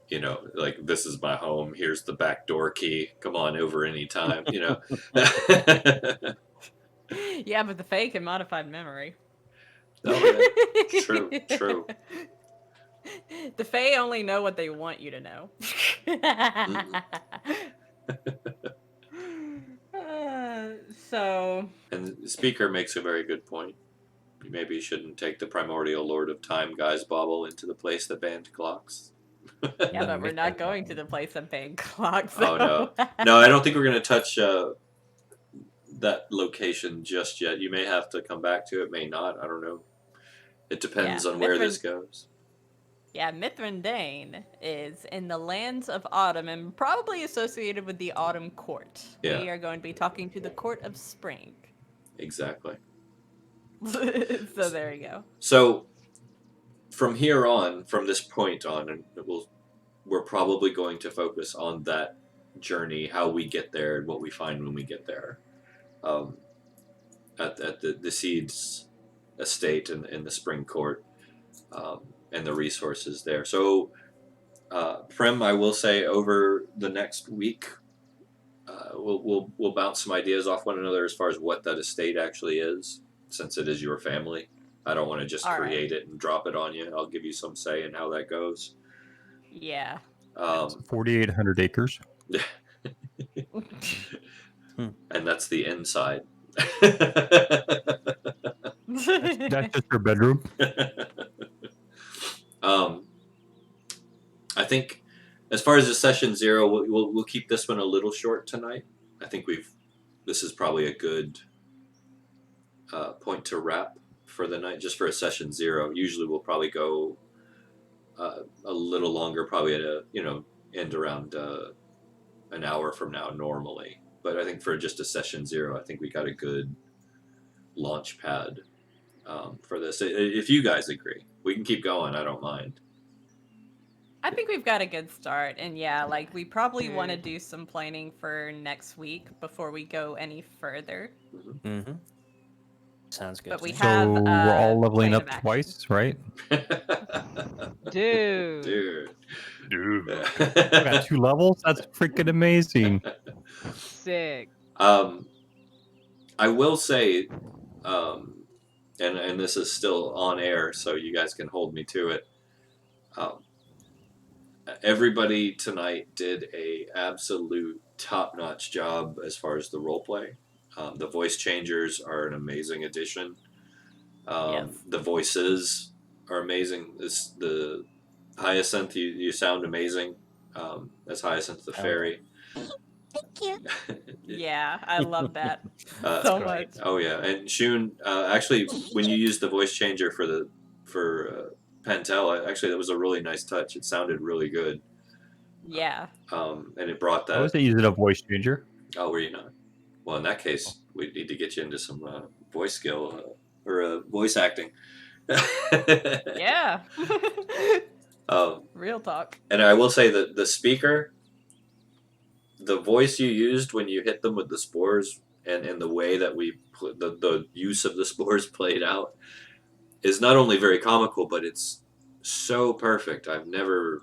You know, like, this is my home, here's the back door key, come on over anytime, you know. Yeah, but the Fae can modify memory. Oh, yeah. True. The Fae only know what they want you to know. So. And the speaker makes a very good point. maybe you shouldn't take the primordial Lord of Time guy's bauble into the place that banned clocks. Yeah, but we're not going to the place of banned clocks. Oh no, no, I don't think we're gonna touch that location just yet. You may have to come back to it, may not. I don't know. It depends on where this goes. Yeah, Mithrandain is in the lands of Autumn and probably associated with the Autumn Court. Yeah. We are going to be talking to the Court of Spring. Exactly. So there you go. So from here on, from this point on, and we're probably going to focus on that journey, how we get there, and what we find when we get there. At the Seeds estate in the Spring Court, and the resources there. So, Prim, I will say over the next week, we'll bounce some ideas off one another as far as what that estate actually is, since it is your family. I don't want to just create it and drop it on you. I'll give you some say in how that goes. Yeah. 4,800 acres. And that's the inside. That's just your bedroom. I think, as far as the session 0, we'll keep this one a little short tonight. I think this is probably a good point to wrap for the night, just for a session 0. Usually we'll probably go a little longer, probably at end around an hour from now normally. But I think for just a session 0, I think we got a good launch pad for this. If you guys agree, we can keep going. I don't mind. I think we've got a good start, and yeah, like we probably want to do some planning for next week before we go any further. Mm-hmm. Sounds good. But we So have we're all leveling plan up of action. twice, right? Dude. Dude. We got 2 levels? That's freaking amazing. Sick. I will say, and this is still on air, so you guys can hold me to it. Everybody tonight did a absolute top-notch job as far as the roleplay. The voice changers are an amazing addition. Yes. The voices are amazing. The Hyacinth, you sound amazing. As Hyacinth the fairy. Thank you. Yeah, I love that That's so great. much. Oh yeah, and Shewn, actually, when you used the voice changer for Pantel, actually that was a really nice touch. It sounded really good. Yeah. And it brought that. I was using a voice changer. Oh, were you not? Well, in that case, we need to get you into some voice skill or voice acting. Yeah. Real talk. And I will say that the speaker, the voice you used when you hit them with the spores, and the way that the use of the spores played out, is not only very comical, but it's so perfect. I've never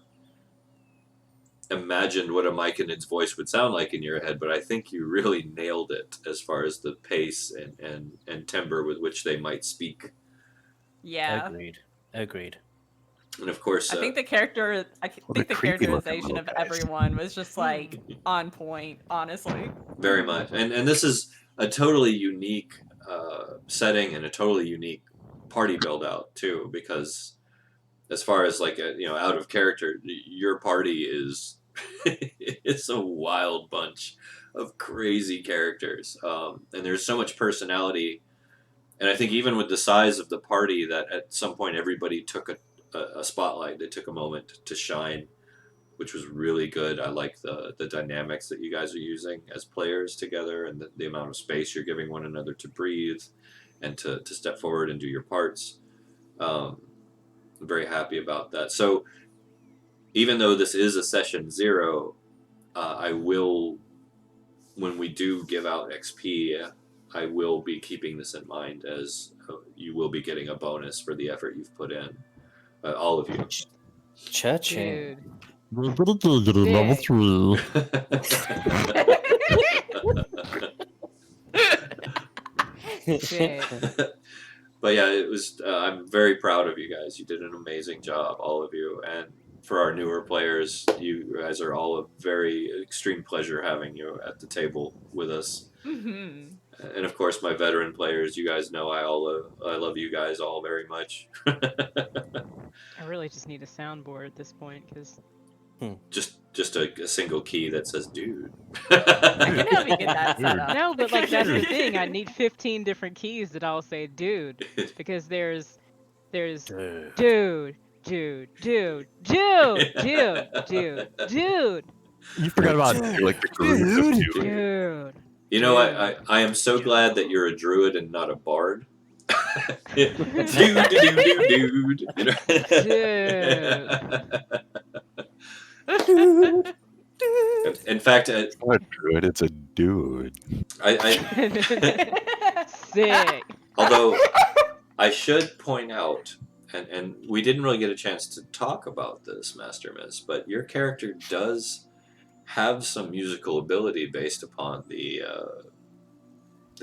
imagined what a myconid's voice would sound like in your head, but I think you really nailed it as far as the pace and timbre with which they might speak. Yeah. Agreed. And of course, I think the characterization of everyone was just like on point, honestly. Very much. And this is a totally unique setting and a totally unique party build out too, because as far as like out of character, your party is it's a wild bunch of crazy characters, and there's so much personality. And I think even with the size of the party, that at some point everybody took a spotlight. They took a moment to shine, which was really good. I like the dynamics that you guys are using as players together, and the amount of space you're giving one another to breathe and to step forward and do your parts. I'm very happy about that. So even though this is a session 0, I will, when we do give out XP, I will be keeping this in mind, as you will be getting a bonus for the effort you've put in. All of you. Cha-ching. Level 3. But yeah, it was. I'm very proud of you guys. You did an amazing job, all of you. And for our newer players, you guys are all a very extreme pleasure having you at the table with us. Mm-hmm. And of course, my veteran players, you guys know I love you guys all very much. I really just need a soundboard at this point because just a single key that says "dude." I can help you get that set up. no, but like that's the thing. I need 15 different keys that all say "dude" because there's Dude. dude, dude, dude, dude, dude, dude, dude, You forgot about You're like the group of dude. dude. You know, I am so glad that you're a druid and not a bard. Dude, dude. You know? In fact, It's not a druid, it's a dude. Sick. Although I should point out, and we didn't really get a chance to talk about this, Master Miss, but your character does have some musical ability based upon the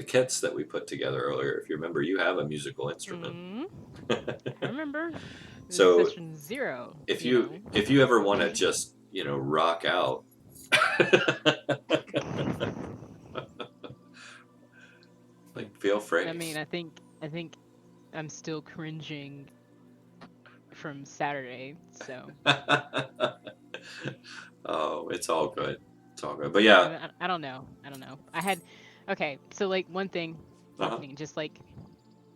kits that we put together earlier. If you remember, you have a musical instrument. I remember. So, Session 0. If you ever want to just rock out, like feel free. I mean, I think I'm still cringing from Saturday, so. Oh, it's all good. It's all good. But yeah. I don't know. Okay, so like one thing, just like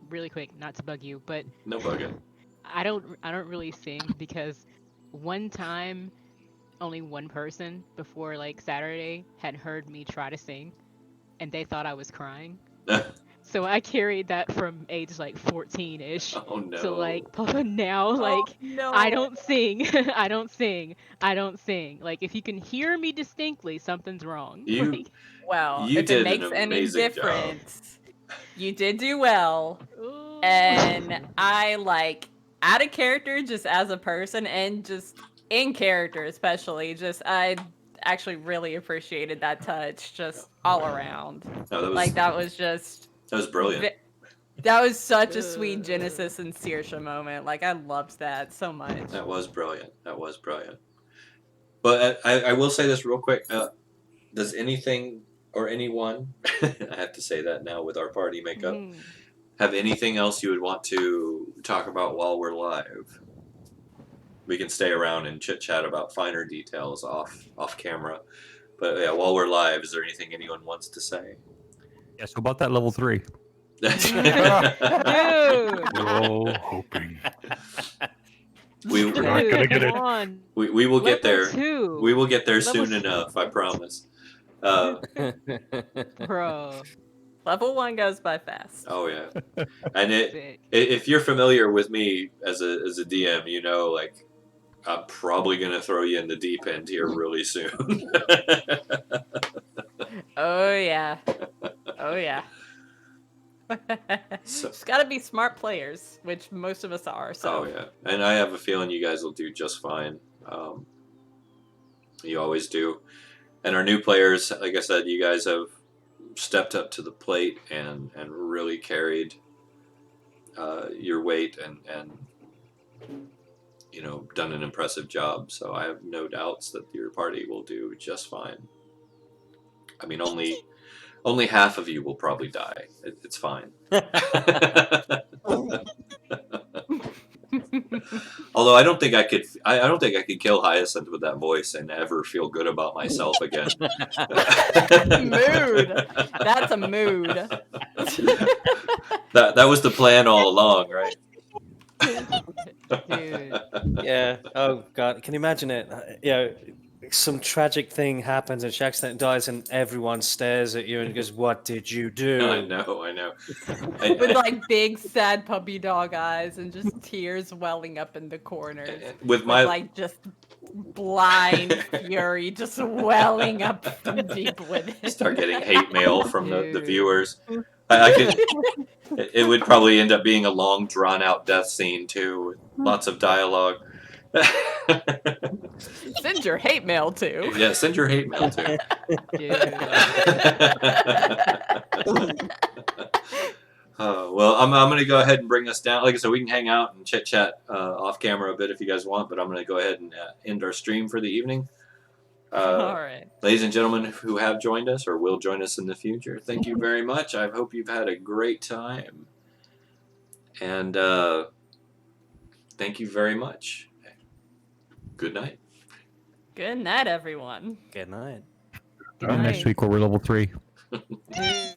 really quick, not to bug you, but no bugging. I don't really sing because one time only one person before like Saturday had heard me try to sing and they thought I was crying. So I carried that from age like 14-ish. Oh no. So like now no. I don't sing. I don't sing. Like if you can hear me distinctly, something's wrong. Well, you if did it makes an any amazing difference, you did do well. Ooh. And I like out of character just as a person and just in character especially, I actually really appreciated that touch just all around. No, that was brilliant. That was such a sweet Genesis and Saoirse moment. Like I loved that so much. That was brilliant. But I will say this real quick. Does anything or anyone, I have to say that now with our party makeup, have anything else you would want to talk about while we're live? We can stay around and chit chat about finer details off camera. But yeah, while we're live, is there anything anyone wants to say? Yeah, so about that level 3. Oh, hoping. We're not gonna get it. We will get there. Level 2. We will get there Level soon enough, I promise. Bro. Level 1 goes by fast. Oh yeah, and if you're familiar with me as a DM, you know like I'm probably gonna throw you in the deep end here really soon. Oh yeah. It's got to be smart players, which most of us are. So. Oh yeah, and I have a feeling you guys will do just fine. You always do. And our new players, like I said, you guys have stepped up to the plate and really carried your weight and done an impressive job. So I have no doubts that your party will do just fine. I mean, only half of you will probably die. It's fine. Although I don't think I could. I don't think I could kill Hyacinth with that voice and ever feel good about myself again. Mood. That's a mood. That was the plan all along, right? Dude. Yeah. Oh God. Can you imagine it? Some tragic thing happens and she accidentally dies, and everyone stares at you and goes, "What did you do?" I know. With like big sad puppy dog eyes and just tears welling up in the corners. With my like just blind fury just welling up from deep within. Start getting hate mail from the viewers. I could. It would probably end up being a long, drawn-out death scene too, with lots of dialogue. Send your hate mail too. Yeah, send your hate mail too. Well, I'm going to go ahead and bring us down. Like I said, we can hang out and chit-chat off camera a bit if you guys want, but I'm going to go ahead and end our stream for the evening. All right. Ladies and gentlemen who have joined us or will join us in the future, thank you very much. I hope you've had a great time. And thank you very much. Good night. Good night, everyone. Good night. Next week, we're level 3. Dude.